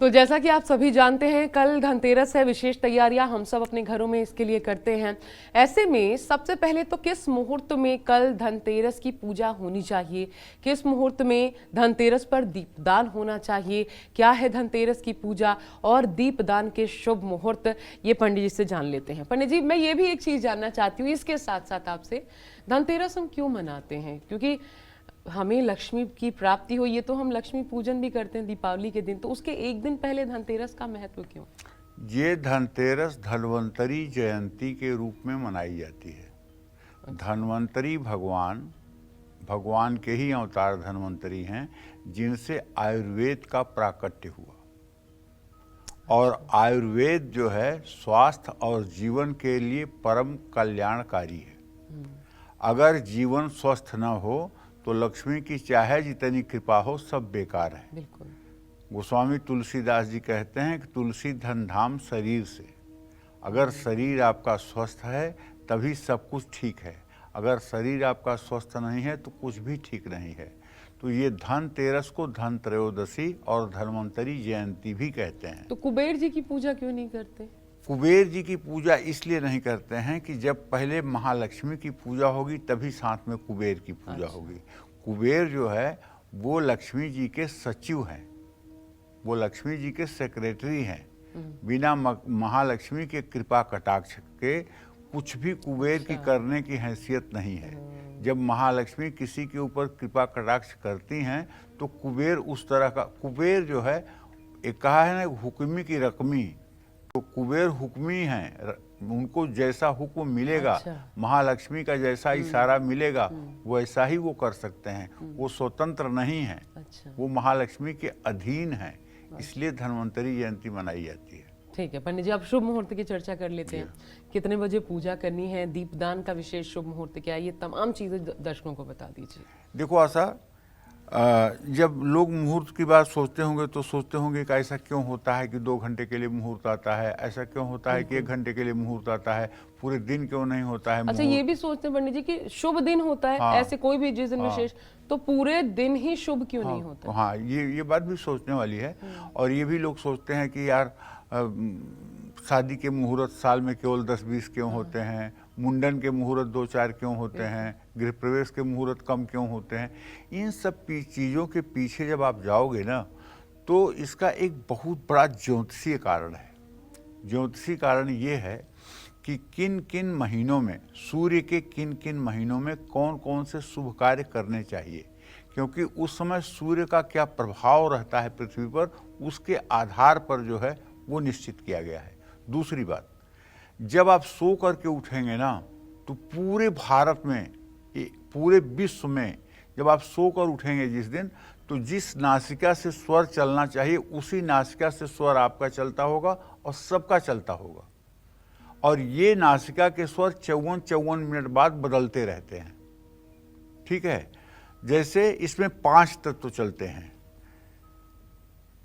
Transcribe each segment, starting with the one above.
तो जैसा कि आप सभी जानते हैं, कल धनतेरस है। विशेष तैयारियां हम सब अपने घरों में इसके लिए करते हैं। ऐसे में सबसे पहले तो किस मुहूर्त में कल धनतेरस की पूजा होनी चाहिए, किस मुहूर्त में धनतेरस पर दीपदान होना चाहिए, क्या है धनतेरस की पूजा और दीपदान के शुभ मुहूर्त, ये पंडित जी से जान लेते हैं। पंडित जी, मैं ये भी एक चीज जानना चाहती हूँ इसके साथ साथ आपसे, धनतेरस हम क्यों मनाते हैं? क्योंकि हमें लक्ष्मी की प्राप्ति हो, ये तो हम लक्ष्मी पूजन भी करते हैं दीपावली के दिन, तो उसके एक दिन पहले धनतेरस का महत्व क्यों? ये धनतेरस धन्वंतरी जयंती के रूप में मनाई जाती है। धन्वंतरी भगवान के ही अवतार धन्वंतरी हैं, जिनसे आयुर्वेद का प्राकट्य हुआ। और आयुर्वेद जो है स्वास्थ्य और जीवन के लिए परम कल्याणकारी है। अगर जीवन स्वस्थ न हो तो लक्ष्मी की चाहे जितनी कृपा हो सब बेकार है। बिल्कुल। गोस्वामी तुलसीदास जी कहते हैं कि तुलसी धन धाम शरीर से। अगर शरीर आपका स्वस्थ है तभी सब कुछ ठीक है, अगर शरीर आपका स्वस्थ नहीं है तो कुछ भी ठीक नहीं है। तो ये धनतेरस को धन त्रयोदशी और धन्वंतरी जयंती भी कहते हैं। तो कुबेर जी की पूजा क्यों नहीं करते? कुबेर जी की पूजा इसलिए नहीं करते हैं कि जब पहले महालक्ष्मी की पूजा होगी तभी साथ में कुबेर की पूजा होगी। कुबेर जो है वो लक्ष्मी जी के सचिव हैं, वो लक्ष्मी जी के सेक्रेटरी हैं। बिना महालक्ष्मी के कृपा कटाक्ष के कुछ भी कुबेर की करने की हैसियत नहीं है। जब महालक्ष्मी किसी के ऊपर कृपा कटाक्ष करती हैं तो कुबेर उस तरह का, कुबेर जो है एक कहा है ना हुक्मी की रकमी, तो कुबेर हुक्मी हैं, उनको जैसा हुक्म मिलेगा, महालक्ष्मी का जैसा इशारा मिलेगा वैसा ही वो कर सकते हैं। वो स्वतंत्र नहीं है, वो महालक्ष्मी के अधीन है। इसलिए धन्वंतरी जयंती मनाई जाती है। ठीक है पंडित जी, अब शुभ मुहूर्त की चर्चा कर लेते हैं। कितने बजे पूजा करनी है, दीपदान का विशेष शुभ मुहूर्त क्या है, ये तमाम चीजें दर्शकों को बता दीजिए। देखो आशा, जब लोग मुहूर्त की बात सोचते होंगे तो सोचते होंगे कि ऐसा क्यों होता है कि 2 घंटे के लिए मुहूर्त आता है, ऐसा क्यों होता है कि 1 घंटे के लिए मुहूर्त आता है, पूरे दिन क्यों नहीं होता है। अच्छा, ये भी सोचते हैं पंडित जी कि शुभ दिन होता है, ऐसे कोई भी जिस दिन विशेष, तो पूरे दिन ही शुभ क्यों नहीं होता? हाँ, ये बात भी सोचने वाली है। और ये भी लोग सोचते हैं कि यार शादी के मुहूर्त साल में केवल 10-20 क्यों होते हैं, मुंडन के मुहूर्त 2-4 क्यों होते हैं, गृह प्रवेश के मुहूर्त कम क्यों होते हैं। इन सब चीज़ों के पीछे जब आप जाओगे ना तो इसका एक बहुत बड़ा ज्योतिषीय कारण है। ज्योतिषीय कारण ये है कि किन किन महीनों में, सूर्य के किन किन महीनों में कौन कौन से शुभ कार्य करने चाहिए, क्योंकि उस समय सूर्य का क्या प्रभाव रहता है पृथ्वी पर, उसके आधार पर जो है वो निश्चित किया गया है। दूसरी बात, जब आप सो करके उठेंगे ना तो पूरे भारत में, पूरे विश्व में जब आप सो कर उठेंगे जिस दिन, तो जिस नासिका से स्वर चलना चाहिए उसी नासिका से स्वर आपका चलता होगा और सबका चलता होगा। और ये नासिका के स्वर 54 मिनट बाद बदलते रहते हैं। ठीक है, जैसे इसमें 5 तत्व चलते हैं,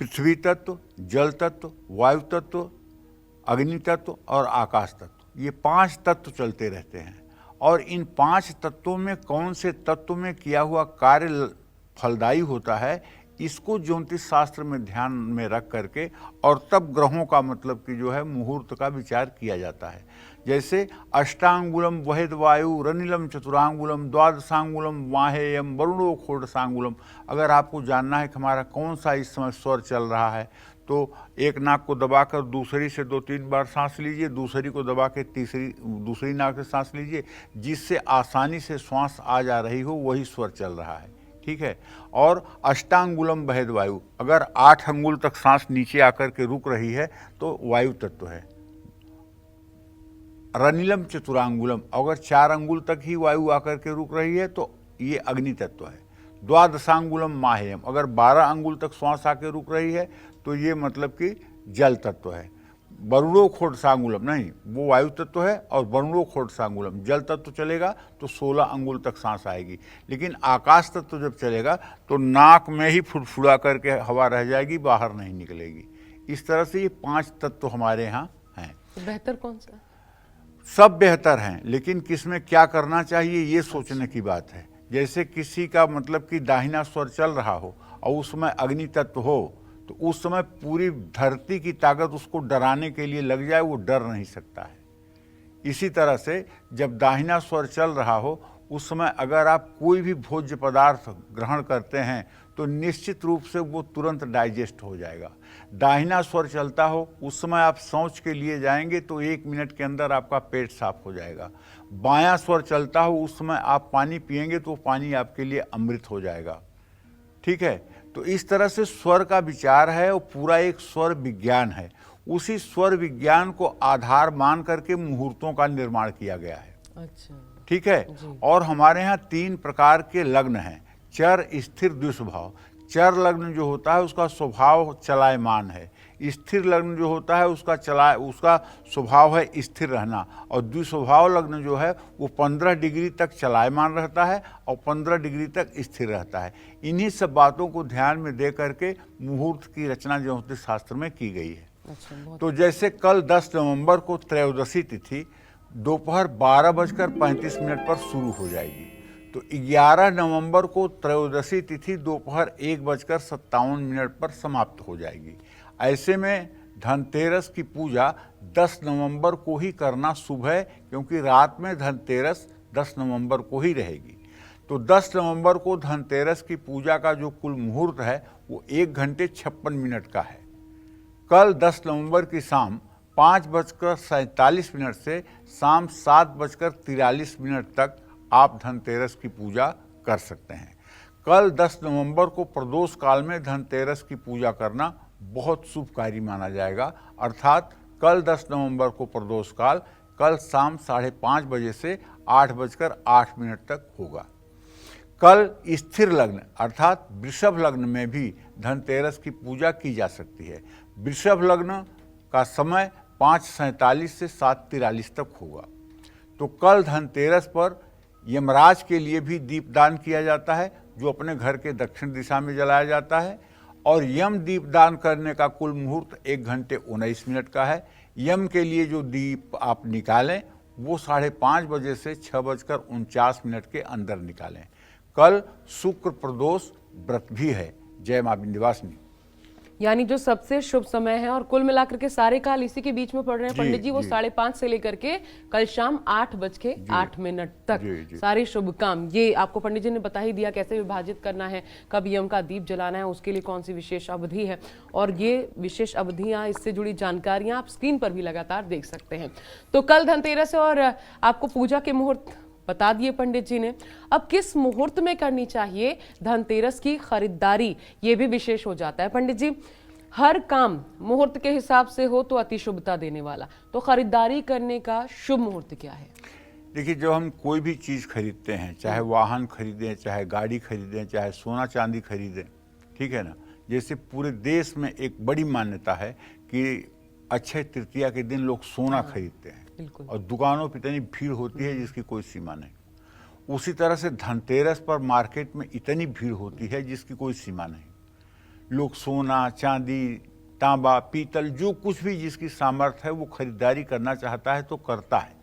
पृथ्वी तत्व, जल तत्व, वायु तत्व, अग्नि तत्व और आकाश तत्व। ये 5 तत्व चलते रहते हैं। और इन 5 तत्वों में कौन से तत्व में किया हुआ कार्य फलदायी होता है, इसको ज्योतिष शास्त्र में ध्यान में रख करके और तब ग्रहों का मतलब कि जो है मुहूर्त का विचार किया जाता है। जैसे अष्टांगुलम वहेद वायु रनिलम चतुरांगुलम द्वादशांगुलम वाहेयम वरुणो खोडसांगुलम। अगर आपको जानना है कि हमारा कौन सा इस समय स्वर चल रहा है तो एक नाक को दबाकर दूसरी से 2-3 बार सांस लीजिए, दूसरी को दबा के दूसरी नाक से सांस लीजिए, जिससे आसानी से श्वास आ जा रही हो वही स्वर चल रहा है। ठीक है। और अष्टांगुलम वहेद वायु, अगर 8 अंगुल तक सांस नीचे आकर के रुक रही है तो वायु तत्व है। रनिलम चतुरांगुलम, अगर 4 अंगुल तक ही वायु आकर के रुक रही है तो ये अग्नि तत्व है। द्वादशांगुलम माहेयम, अगर 12 अंगुल तक श्वास आके रुक रही है तो ये मतलब कि जल तत्व है। वरुणो खोडसांगुलम नहीं, वो वायु तत्व है, और वरुणो खोडसांगुलम जल तत्व चलेगा तो 16 अंगुल तक सांस आएगी। लेकिन आकाश तत्व जब चलेगा तो नाक में ही फुड़फुड़ा करके हवा रह जाएगी, बाहर नहीं निकलेगी। इस तरह से ये 5 तत्व हमारे यहाँ हैं। तो बेहतर कौन सा? सब बेहतर हैं, लेकिन किसमें क्या करना चाहिए ये सोचने की बात है। जैसे किसी का मतलब कि दाहिना स्वर चल रहा हो और उसमें अग्नि तत्व हो तो उस समय पूरी धरती की ताकत उसको डराने के लिए लग जाए, वो डर नहीं सकता है। इसी तरह से जब दाहिना स्वर चल रहा हो उस समय अगर आप कोई भी भोज्य पदार्थ ग्रहण करते हैं तो निश्चित रूप से वो तुरंत डाइजेस्ट हो जाएगा। दाहिना स्वर चलता हो उस समय आप शौच के लिए जाएंगे तो 1 मिनट के अंदर आपका पेट साफ हो जाएगा। बायां स्वर चलता हो उस समय आप पानी पिएंगे तो पानी आपके लिए अमृत हो जाएगा। ठीक है, तो इस तरह से स्वर का विचार है और पूरा एक स्वर विज्ञान है। उसी स्वर विज्ञान को आधार मान करके मुहूर्तों का निर्माण किया गया है। अच्छा, ठीक है। और हमारे यहाँ 3 प्रकार के लग्न हैं, चर, स्थिर, द्विस्वभाव। चर लग्न जो होता है उसका स्वभाव चलायमान है, स्थिर लग्न जो होता है उसका स्वभाव है स्थिर रहना, और द्विस्वभाव लग्न जो है वो 15 डिग्री तक चलायमान रहता है और 15 डिग्री तक स्थिर रहता है। इन्हीं सब बातों को ध्यान में दे करके मुहूर्त की रचना ज्योतिष शास्त्र में की गई है। अच्छा, तो जैसे कल 10 नवंबर को त्रयोदशी तिथि दोपहर 12:35 पर शुरू हो जाएगी, तो 11 नवंबर को त्रयोदशी तिथि दोपहर 1:57 पर समाप्त हो जाएगी। ऐसे में धनतेरस की पूजा 10 नवंबर को ही करना शुभ है, क्योंकि रात में धनतेरस 10 नवंबर को ही रहेगी। तो 10 नवंबर को धनतेरस की पूजा का जो कुल मुहूर्त है वो 1 घंटे 56 का है। कल 10 नवंबर की शाम 5:47 से शाम 7:43 तक आप धनतेरस की पूजा कर सकते हैं। कल 10 नवंबर को प्रदोष काल में धनतेरस की पूजा करना बहुत शुभकारी माना जाएगा, अर्थात कल 10 नवंबर को प्रदोष काल कल शाम 5:30 बजे से 8:08 तक होगा। कल स्थिर लग्न अर्थात वृषभ लग्न में भी धनतेरस की पूजा की जा सकती है। वृषभ लग्न का समय 5:47 से 7:43 तक होगा। तो कल धनतेरस पर यमराज के लिए भी दीपदान किया जाता है, जो अपने घर के दक्षिण दिशा में जलाया जाता है। और यम दीपदान करने का कुल मुहूर्त 1 घंटे 19 का है। यम के लिए जो दीप आप निकालें वो 5:30 बजे से 6:49 के अंदर निकालें। कल शुक्र प्रदोष व्रत भी है। जय मां विंध्यवासिनी। यानी जो सबसे शुभ समय है और कुल मिलाकर के सारे काल इसी के बीच में पड़ रहे हैं पंडित जी, वो 5:30 से लेकर के कल शाम 8:08 तक सारे शुभ काम। ये आपको पंडित जी ने बता ही दिया कैसे विभाजित करना है, कब यम का दीप जलाना है, उसके लिए कौन सी विशेष अवधि है, और ये विशेष अवधियां, इससे जुड़ी जानकारियां आप स्क्रीन पर भी लगातार देख सकते हैं। तो कल धनतेरस है और आपको पूजा के मुहूर्त बता दिए पंडित जी ने। अब किस मुहूर्त में करनी चाहिए धनतेरस की खरीदारी, ये भी विशेष हो जाता है पंडित जी। हर काम मुहूर्त के हिसाब से हो तो अति शुभता देने वाला, तो खरीदारी करने का शुभ मुहूर्त क्या है? देखिए, जब हम कोई भी चीज़ खरीदते हैं, चाहे वाहन खरीदें, चाहे गाड़ी खरीदें, चाहे सोना चांदी खरीदें, ठीक है ना, जैसे पूरे देश में एक बड़ी मान्यता है कि अक्षय तृतीया के दिन लोग सोना खरीदते हैं और दुकानों पर इतनी भीड़ होती है जिसकी कोई सीमा नहीं। उसी तरह से धनतेरस पर मार्केट में इतनी भीड़ होती है जिसकी कोई सीमा नहीं। लोग सोना चांदी तांबा पीतल जो कुछ भी जिसकी सामर्थ्य है वो खरीदारी करना चाहता है तो करता है।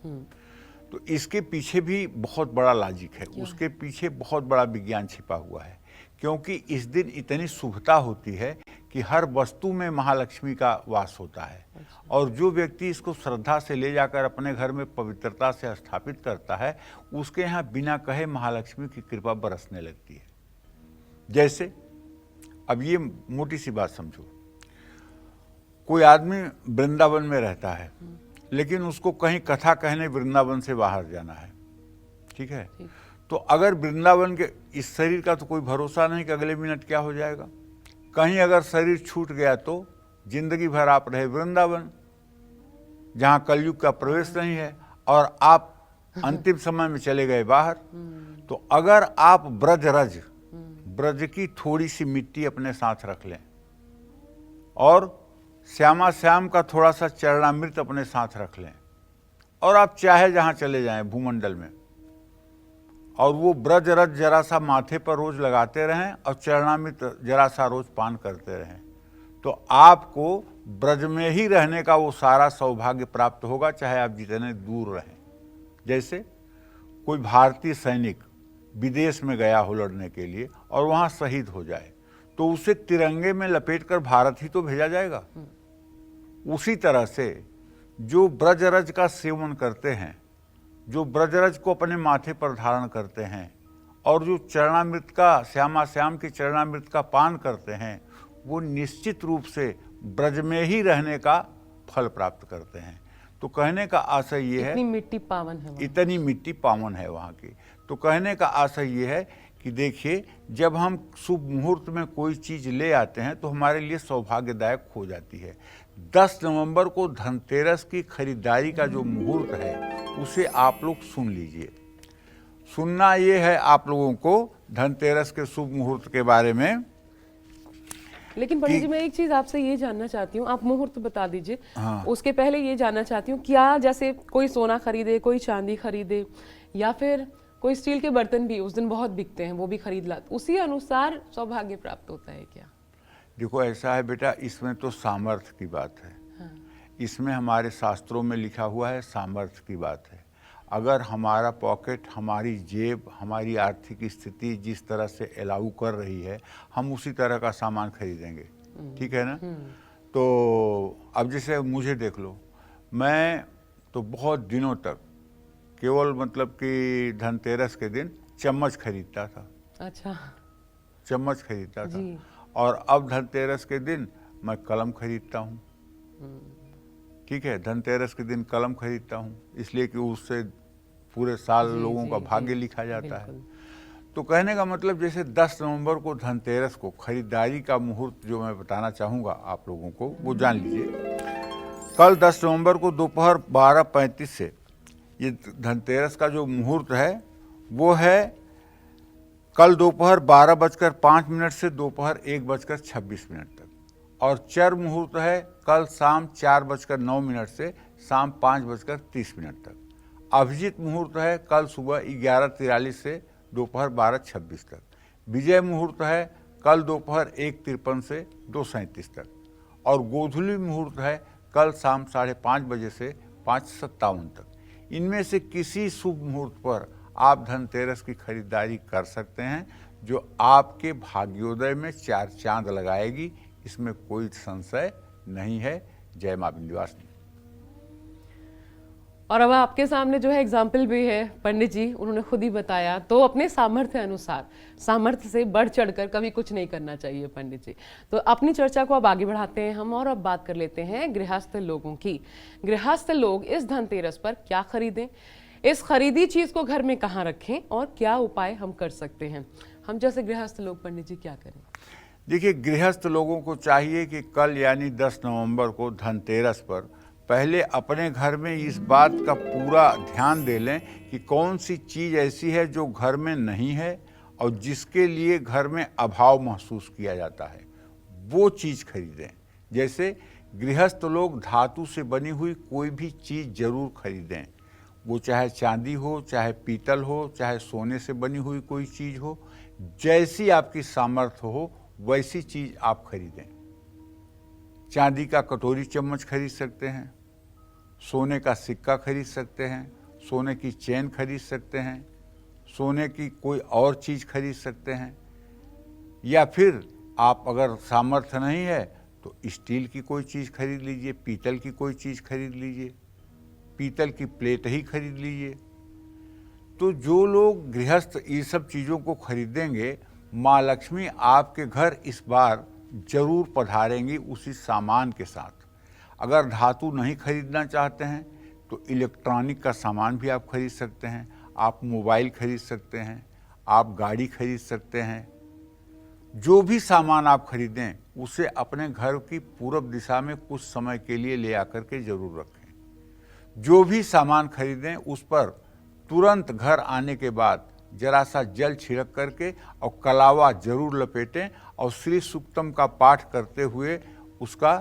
तो इसके पीछे भी बहुत बड़ा लॉजिक है, उसके पीछे बहुत बड़ा विज्ञान छिपा हुआ है, क्योंकि इस दिन इतनी शुभता होती है कि हर वस्तु में महालक्ष्मी का वास होता है। और जो व्यक्ति इसको श्रद्धा से ले जाकर अपने घर में पवित्रता से स्थापित करता है, उसके यहाँ बिना कहे महालक्ष्मी की कृपा बरसने लगती है। जैसे अब ये मोटी सी बात समझो, कोई आदमी वृंदावन में रहता है लेकिन उसको कहीं कथा कहने वृंदावन से बाहर जाना है, ठीक है, तो अगर वृंदावन के इस शरीर का तो कोई भरोसा नहीं कि अगले मिनट क्या हो जाएगा। कहीं अगर शरीर छूट गया तो जिंदगी भर आप रहे वृंदावन, जहाँ कलयुग का प्रवेश नहीं है, और आप अंतिम समय में चले गए बाहर। तो अगर आप ब्रज की थोड़ी सी मिट्टी अपने साथ रख लें और श्यामा श्याम का थोड़ा सा चरणामृत अपने साथ रख लें, और आप चाहे जहाँ चले जाएं भूमंडल में, और वो ब्रज रज जरा सा माथे पर रोज लगाते रहें और चरणामृत जरा सा रोज पान करते रहें, तो आपको ब्रज में ही रहने का वो सारा सौभाग्य प्राप्त होगा, चाहे आप जितने दूर रहें। जैसे कोई भारतीय सैनिक विदेश में गया हो लड़ने के लिए और वहाँ शहीद हो जाए, तो उसे तिरंगे में लपेटकर भारत ही तो भेजा जाएगा। उसी तरह से जो ब्रजरज का सेवन करते हैं, जो ब्रजरज को अपने माथे पर धारण करते हैं और जो चरणामृत का, श्यामा श्याम की चरणामृत का पान करते हैं, वो निश्चित रूप से ब्रज में ही रहने का फल प्राप्त करते हैं। तो कहने का आशय ये है, इतनी मिट्टी पावन है वहाँ। इतनी मिट्टी पावन है वहाँ की। तो कहने का आशय ये है कि देखिए, जब हम शुभ मुहूर्त में कोई चीज़ ले आते हैं तो हमारे लिए सौभाग्यदायक हो जाती है। 10 नवंबर को धनतेरस की खरीदारी का जो मुहूर्त है उसे आप लोग सुन लीजिए। सुनना ये है आप लोगों को धनतेरस के शुभ मुहूर्त के बारे में। लेकिन पंडित जी, मैं एक चीज आपसे ये जानना चाहती हूँ, आप मुहूर्त बता दीजिए। हाँ। उसके पहले ये जानना चाहती हूँ, क्या जैसे कोई सोना खरीदे, कोई चांदी खरीदे, या फिर कोई स्टील के बर्तन भी उस दिन बहुत बिकते हैं, वो भी खरीद ला, उसी अनुसार सौभाग्य प्राप्त होता है क्या? देखो, ऐसा है बेटा, इसमें तो सामर्थ्य की बात है। हाँ। इसमें हमारे शास्त्रों में लिखा हुआ है, सामर्थ्य की बात है। अगर हमारा पॉकेट, हमारी जेब, हमारी आर्थिक स्थिति जिस तरह से अलाउ कर रही है, हम उसी तरह का सामान खरीदेंगे। ठीक है ना? तो अब जैसे मुझे देख लो, मैं तो बहुत दिनों तक केवल मतलब कि धनतेरस के दिन चम्मच खरीदता था। अच्छा। चम्मच खरीदता था। जी। और अब धनतेरस के दिन मैं कलम खरीदता हूँ। ठीक है, धनतेरस के दिन कलम खरीदता हूँ, इसलिए कि उससे पूरे साल लोगों का भाग्य लिखा जाता है। तो कहने का मतलब, जैसे 10 नवंबर को धनतेरस को खरीदारी का मुहूर्त जो मैं बताना चाहूँगा आप लोगों को, वो जान लीजिए। कल 10 नवंबर को दोपहर 12:35 से ये धनतेरस का जो मुहूर्त है वो है कल दोपहर 12:05 से दोपहर 1:26 तक। और चर मुहूर्त है कल शाम 4:09 से शाम 5:30 तक। अभिजीत मुहूर्त है कल सुबह 11:43 से दोपहर 12:26 तक। विजय मुहूर्त है कल दोपहर 1:53 से 2:37 तक। और गोधूली मुहूर्त है कल शाम 5:30 बजे से 5:57 तक। इनमें से किसी शुभ मुहूर्त पर आप धनतेरस की खरीदारी कर सकते हैं, जो आपके भाग्योदय में 4 चांद लगाएगी, इसमें कोई संशय नहीं है। जय मां विंध्यवासिनी। और अब आपके सामने जो है एग्जाम्पल भी है, पंडित जी उन्होंने खुद ही बताया, तो अपने सामर्थ्य अनुसार, सामर्थ्य से बढ़ चढ़कर कभी कुछ नहीं करना चाहिए पंडित जी। तो अपनी चर्चा को अब आगे बढ़ाते हैं हम, और अब बात कर लेते हैं गृहस्थ लोगों की। गृहस्थ लोग इस धनतेरस पर क्या खरीदें, इस खरीदी चीज को घर में कहाँ रखें, और क्या उपाय हम कर सकते हैं। हम जैसे गृहस्थ लोग पंडित जी क्या करें? देखिए, गृहस्थ लोगों को चाहिए कि कल यानी 10 नवंबर को धनतेरस पर पहले अपने घर में इस बात का पूरा ध्यान दे लें कि कौन सी चीज़ ऐसी है जो घर में नहीं है और जिसके लिए घर में अभाव महसूस किया जाता है, वो चीज़ खरीदें। जैसे गृहस्थ लोग धातु से बनी हुई कोई भी चीज़ जरूर खरीदें, वो चाहे चांदी हो, चाहे पीतल हो, चाहे सोने से बनी हुई कोई चीज़ हो। जैसी आपकी सामर्थ्य हो वैसी चीज़ आप खरीदें। चांदी का कटोरी चम्मच खरीद सकते हैं, सोने का सिक्का खरीद सकते हैं, सोने की चेन खरीद सकते हैं, सोने की कोई और चीज़ खरीद सकते हैं। या फिर आप अगर सामर्थ्य नहीं है तो स्टील की कोई चीज़ खरीद लीजिए, पीतल की कोई चीज़ खरीद लीजिए, पीतल की प्लेट ही खरीद लीजिए। तो जो लोग गृहस्थ ये सब चीज़ों को खरीदेंगे, माँ लक्ष्मी आपके घर इस बार जरूर पधारेंगी उसी सामान के साथ। अगर धातु नहीं खरीदना चाहते हैं तो इलेक्ट्रॉनिक का सामान भी आप खरीद सकते हैं। आप मोबाइल खरीद सकते हैं, आप गाड़ी खरीद सकते हैं। जो भी सामान आप खरीदें उसे अपने घर की पूर्व दिशा में कुछ समय के लिए ले आकर के जरूर रखें। जो भी सामान खरीदें उस पर तुरंत घर आने के बाद जरा सा जल छिड़क करके और कलावा जरूर लपेटें और श्री सूक्तम का पाठ करते हुए उसका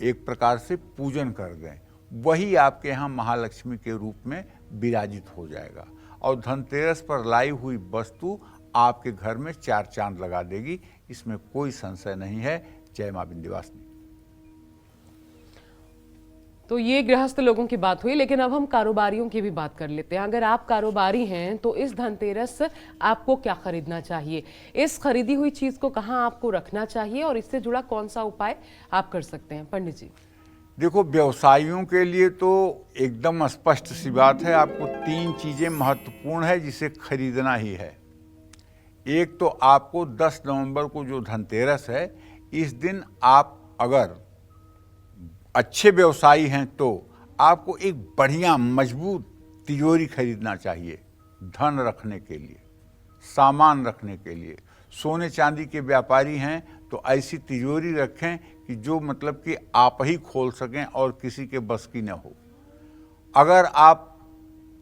एक प्रकार से पूजन कर दें। वही आपके यहाँ महालक्ष्मी के रूप में विराजित हो जाएगा और धनतेरस पर लाई हुई वस्तु आपके घर में 4 चांद लगा देगी, इसमें कोई संशय नहीं है। जय मां विंध्यवासिनी। तो ये गृहस्थ लोगों की बात हुई, लेकिन अब हम कारोबारियों की भी बात कर लेते हैं। अगर आप कारोबारी हैं तो इस धनतेरस आपको क्या खरीदना चाहिए, इस खरीदी हुई चीज को कहाँ आपको रखना चाहिए और इससे जुड़ा कौन सा उपाय आप कर सकते हैं? पंडित जी। देखो, व्यवसायियों के लिए तो एकदम स्पष्ट सी बात है, आपको 3 चीजें महत्वपूर्ण है जिसे खरीदना ही है। एक तो आपको 10 नवंबर को जो धनतेरस है, इस दिन आप अगर अच्छे व्यवसायी हैं तो आपको एक बढ़िया मजबूत तिजोरी खरीदना चाहिए, धन रखने के लिए, सामान रखने के लिए। सोने चांदी के व्यापारी हैं तो ऐसी तिजोरी रखें कि जो मतलब कि आप ही खोल सकें और किसी के बस की न हो। अगर आप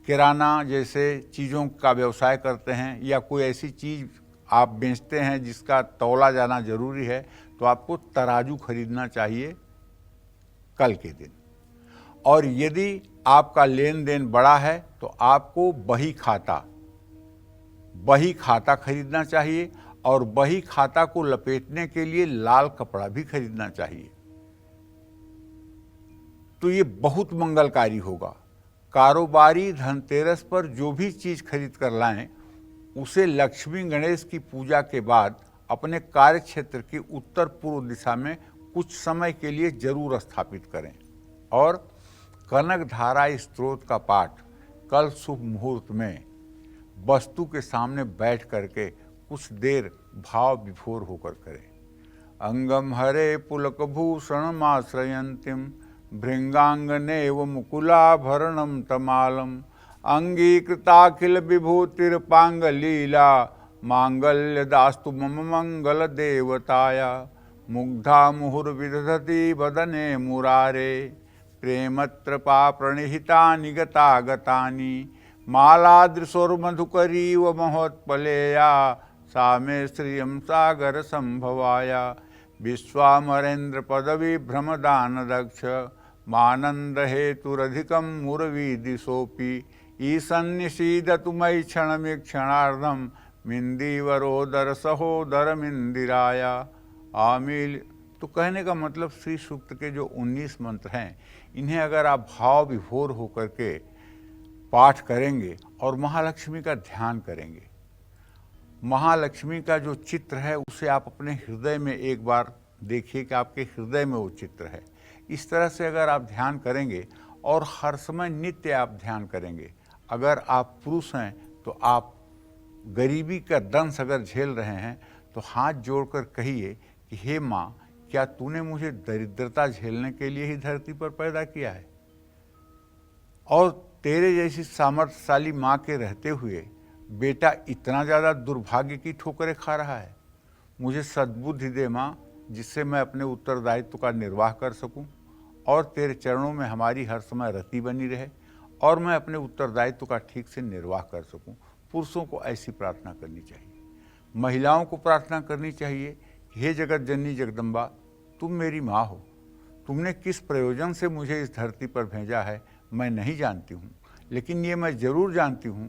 किराना जैसे चीज़ों का व्यवसाय करते हैं या कोई ऐसी चीज़ आप बेचते हैं जिसका तौला जाना जरूरी है, तो आपको तराजू खरीदना चाहिए कल के दिन। और यदि आपका लेन देन बड़ा है तो आपको बही खाता खरीदना चाहिए और बही खाता को लपेटने के लिए लाल कपड़ा भी खरीदना चाहिए। तो ये बहुत मंगलकारी होगा। कारोबारी धनतेरस पर जो भी चीज खरीद कर लाएं, उसे लक्ष्मी गणेश की पूजा के बाद अपने कार्य क्षेत्र की उत्तर पूर्व दिशा में कुछ समय के लिए जरूर स्थापित करें। और कनक धारा स्त्रोत का पाठ कल शुभ मुहूर्त में वस्तु के सामने बैठ करके कुछ देर भाव विभोर होकर करें। अंगम हरे पुलक भूषण माश्रयंतिम भृंगांगनेव मुकुलाभरणम तमालम अंगीकृताखिल विभूतिर्पांगलीला मांगल्य दास्तु मम मंगल देवताया मुग्धा मुहुर्विदधति वदने मुरारे प्रेमत्रपा प्रणिहितानि गतागतानि मालादृशोर्मधुकरीव महोत्पलेया सा मे श्रियं सागर संभवाया विश्वामरेन्द्र पदवी भ्रमदान दक्ष मानंद हेतुरधिकं मुरवी दिशोपि ईसन्निषीदतु मयि क्षणमीक्षणार्धं मिंदीवरोदर सहोदर मिंदिराया आमिल। तो कहने का मतलब श्री सूक्त के जो 19 मंत्र हैं, इन्हें अगर आप भाव विभोर होकर के पाठ करेंगे और महालक्ष्मी का ध्यान करेंगे, महालक्ष्मी का जो चित्र है उसे आप अपने हृदय में एक बार देखिए कि आपके हृदय में वो चित्र है। इस तरह से अगर आप ध्यान करेंगे और हर समय नित्य आप ध्यान करेंगे, अगर आप पुरुष हैं तो आप गरीबी का दंश अगर झेल रहे हैं तो हाथ जोड़कर कहिए कि हे माँ, क्या तूने मुझे दरिद्रता झेलने के लिए ही धरती पर पैदा किया है? और तेरे जैसी सामर्थ्यशाली माँ के रहते हुए बेटा इतना ज़्यादा दुर्भाग्य की ठोकरें खा रहा है। मुझे सद्बुद्धि दे माँ, जिससे मैं अपने उत्तरदायित्व का निर्वाह कर सकूं और तेरे चरणों में हमारी हर समय रति बनी रहे और मैं अपने उत्तरदायित्व का ठीक से निर्वाह कर सकूं। पुरुषों को ऐसी प्रार्थना करनी चाहिए। महिलाओं को प्रार्थना करनी चाहिए कि हे जगत जननी जगदम्बा, तुम मेरी माँ हो। तुमने किस प्रयोजन से मुझे इस धरती पर भेजा है मैं नहीं जानती हूँ, लेकिन ये मैं ज़रूर जानती हूँ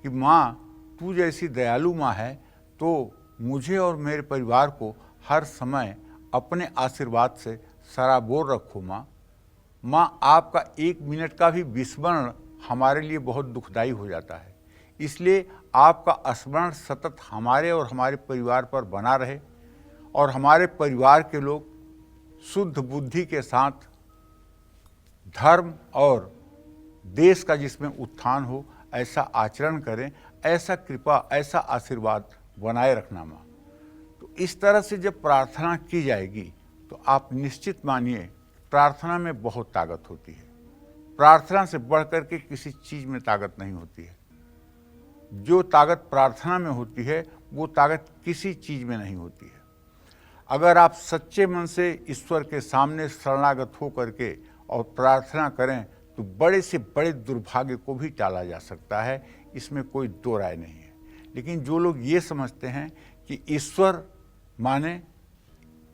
कि माँ, तू जैसी दयालु माँ है तो मुझे और मेरे परिवार को हर समय अपने आशीर्वाद से सराबोर रखो माँ। माँ, आपका 1 मिनट का भी विस्मरण हमारे लिए बहुत दुखदायी हो जाता है, इसलिए आपका स्मरण सतत हमारे और हमारे परिवार पर बना रहे और हमारे परिवार के लोग शुद्ध बुद्धि के साथ धर्म और देश का जिसमें उत्थान हो ऐसा आचरण करें। ऐसा कृपा, ऐसा आशीर्वाद बनाए रखना माँ। तो इस तरह से जब प्रार्थना की जाएगी तो आप निश्चित मानिए प्रार्थना में बहुत ताकत होती है। प्रार्थना से बढ़कर के किसी चीज में ताकत नहीं होती है। जो ताकत प्रार्थना में होती है वो ताकत किसी चीज में नहीं होती है। अगर आप सच्चे मन से ईश्वर के सामने शरणागत हो करके और प्रार्थना करें तो बड़े से बड़े दुर्भाग्य को भी टाला जा सकता है, इसमें कोई दो राय नहीं है। लेकिन जो लोग ये समझते हैं कि ईश्वर माने,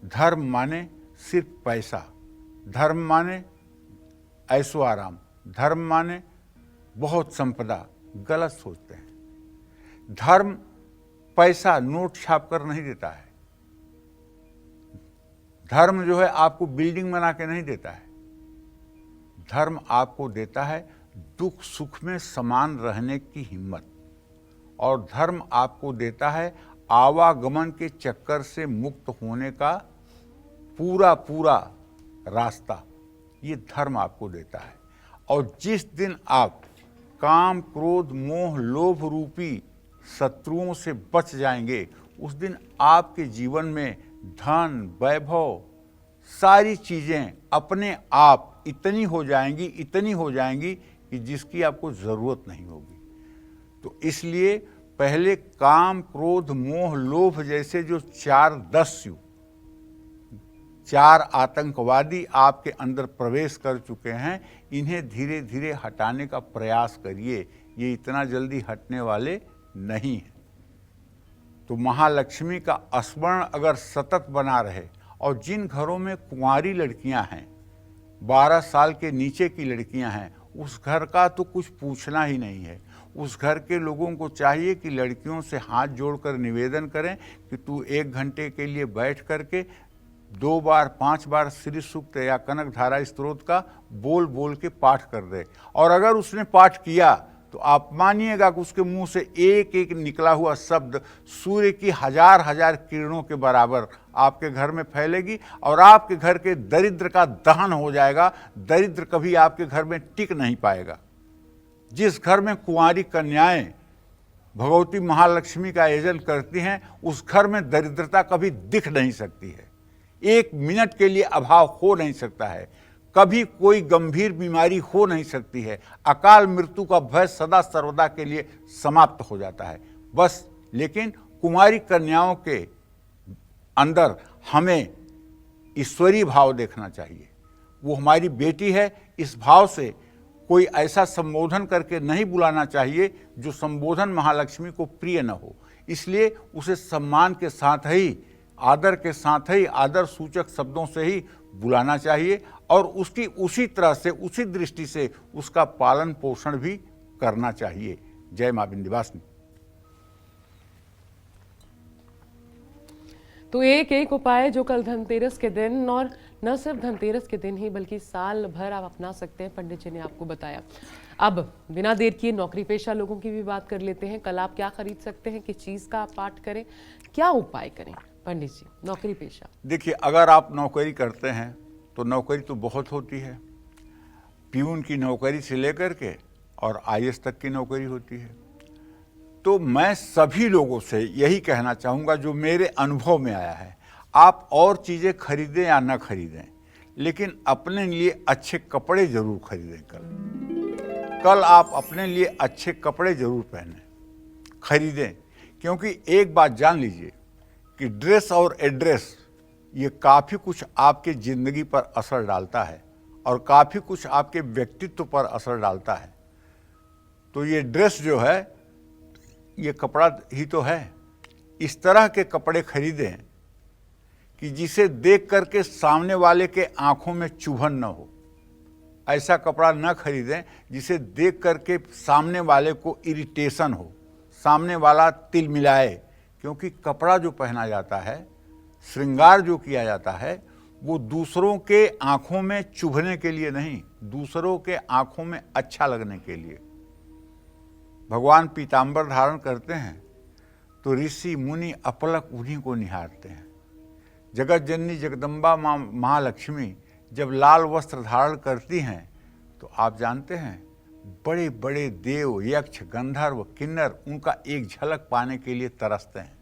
धर्म माने सिर्फ पैसा, धर्म माने ऐशो आराम, धर्म माने बहुत संपदा, गलत सोचते हैं। धर्म पैसा नोट छाप कर नहीं देता है। धर्म जो है आपको बिल्डिंग बना के नहीं देता है। धर्म आपको देता है दुख सुख में समान रहने की हिम्मत, और धर्म आपको देता है आवागमन के चक्कर से मुक्त होने का पूरा पूरा रास्ता। ये धर्म आपको देता है। और जिस दिन आप काम क्रोध मोह लोभ रूपी शत्रुओं से बच जाएंगे, उस दिन आपके जीवन में धन वैभव सारी चीजें अपने आप इतनी हो जाएंगी कि जिसकी आपको जरूरत नहीं होगी। तो इसलिए पहले काम क्रोध मोह लोभ जैसे जो 4 दस्यु 4 आतंकवादी आपके अंदर प्रवेश कर चुके हैं, इन्हें धीरे धीरे हटाने का प्रयास करिए। ये इतना जल्दी हटने वाले नहीं हैं। तो महालक्ष्मी का स्मरण अगर सतत बना रहे, और जिन घरों में कुंवारी लड़कियां हैं, 12 साल के नीचे की लड़कियां हैं, उस घर का तो कुछ पूछना ही नहीं है। उस घर के लोगों को चाहिए कि लड़कियों से हाथ जोड़कर निवेदन करें कि तू 1 घंटे के लिए बैठ करके 2 बार 5 बार श्री सूक्त या कनक धारा स्तोत्र का बोल बोल के पाठ कर दे। और अगर उसने पाठ किया तो आप मानिएगा कि उसके मुंह से एक एक निकला हुआ शब्द सूर्य की 1000 किरणों के बराबर आपके घर में फैलेगी, और आपके घर के दरिद्र का दहन हो जाएगा। दरिद्र कभी आपके घर में टिक नहीं पाएगा। जिस घर में कुंवारी कन्याएं भगवती महालक्ष्मी का आयोजन करती हैं, उस घर में दरिद्रता कभी दिख नहीं सकती है। 1 मिनट के लिए अभाव हो नहीं सकता है। कभी कोई गंभीर बीमारी हो नहीं सकती है। अकाल मृत्यु का भय सदा सर्वदा के लिए समाप्त हो जाता है। बस लेकिन कुमारी कन्याओं के अंदर हमें ईश्वरीय भाव देखना चाहिए। वो हमारी बेटी है, इस भाव से कोई ऐसा संबोधन करके नहीं बुलाना चाहिए जो संबोधन महालक्ष्मी को प्रिय न हो। इसलिए उसे सम्मान के साथ ही, आदर के साथ ही, आदर सूचक शब्दों से ही बुलाना चाहिए, और उसकी उसी तरह से, उसी दृष्टि से उसका पालन पोषण भी करना चाहिए। जय मां विंध्यवासिनी। तो एक उपाय जो कल धनतेरस के दिन, और न सिर्फ धनतेरस के दिन ही बल्कि साल भर आप अपना सकते हैं, पंडित जी ने आपको बताया। अब बिना देर किए नौकरी पेशा लोगों की भी बात कर लेते हैं। कल आप क्या खरीद सकते हैं, किस चीज का आप पाठ करें, क्या उपाय करें पंडित जी? नौकरी पेशा, देखिए, अगर आप नौकरी करते हैं तो नौकरी तो बहुत होती है। प्यून की नौकरी से लेकर के और आईएएस तक की नौकरी होती है। तो मैं सभी लोगों से यही कहना चाहूँगा जो मेरे अनुभव में आया है, आप और चीज़ें खरीदें या ना खरीदें, लेकिन अपने लिए अच्छे कपड़े जरूर खरीदें। कल आप अपने लिए अच्छे कपड़े जरूर पहनें, खरीदें। क्योंकि एक बात जान लीजिए कि ड्रेस और एड्रेस ये काफ़ी कुछ आपके ज़िंदगी पर असर डालता है, और काफ़ी कुछ आपके व्यक्तित्व पर असर डालता है। तो ये ड्रेस जो है, ये कपड़ा ही तो है। इस तरह के कपड़े खरीदें कि जिसे देख करके सामने वाले के आंखों में चुभन न हो। ऐसा कपड़ा न खरीदें जिसे देख करके सामने वाले को इरिटेशन हो, सामने वाला तिल मिलाए। क्योंकि कपड़ा जो पहना जाता है, श्रृंगार जो किया जाता है, वो दूसरों के आंखों में चुभने के लिए नहीं, दूसरों के आंखों में अच्छा लगने के लिए। भगवान पीतांबर धारण करते हैं तो ऋषि मुनि अपलक उन्हीं को निहारते हैं। जगत जननी जगदम्बा माँ महालक्ष्मी जब लाल वस्त्र धारण करती हैं तो आप जानते हैं बड़े बड़े देव, यक्ष, गंधर्व, किन्नर उनका एक झलक पाने के लिए तरसते हैं।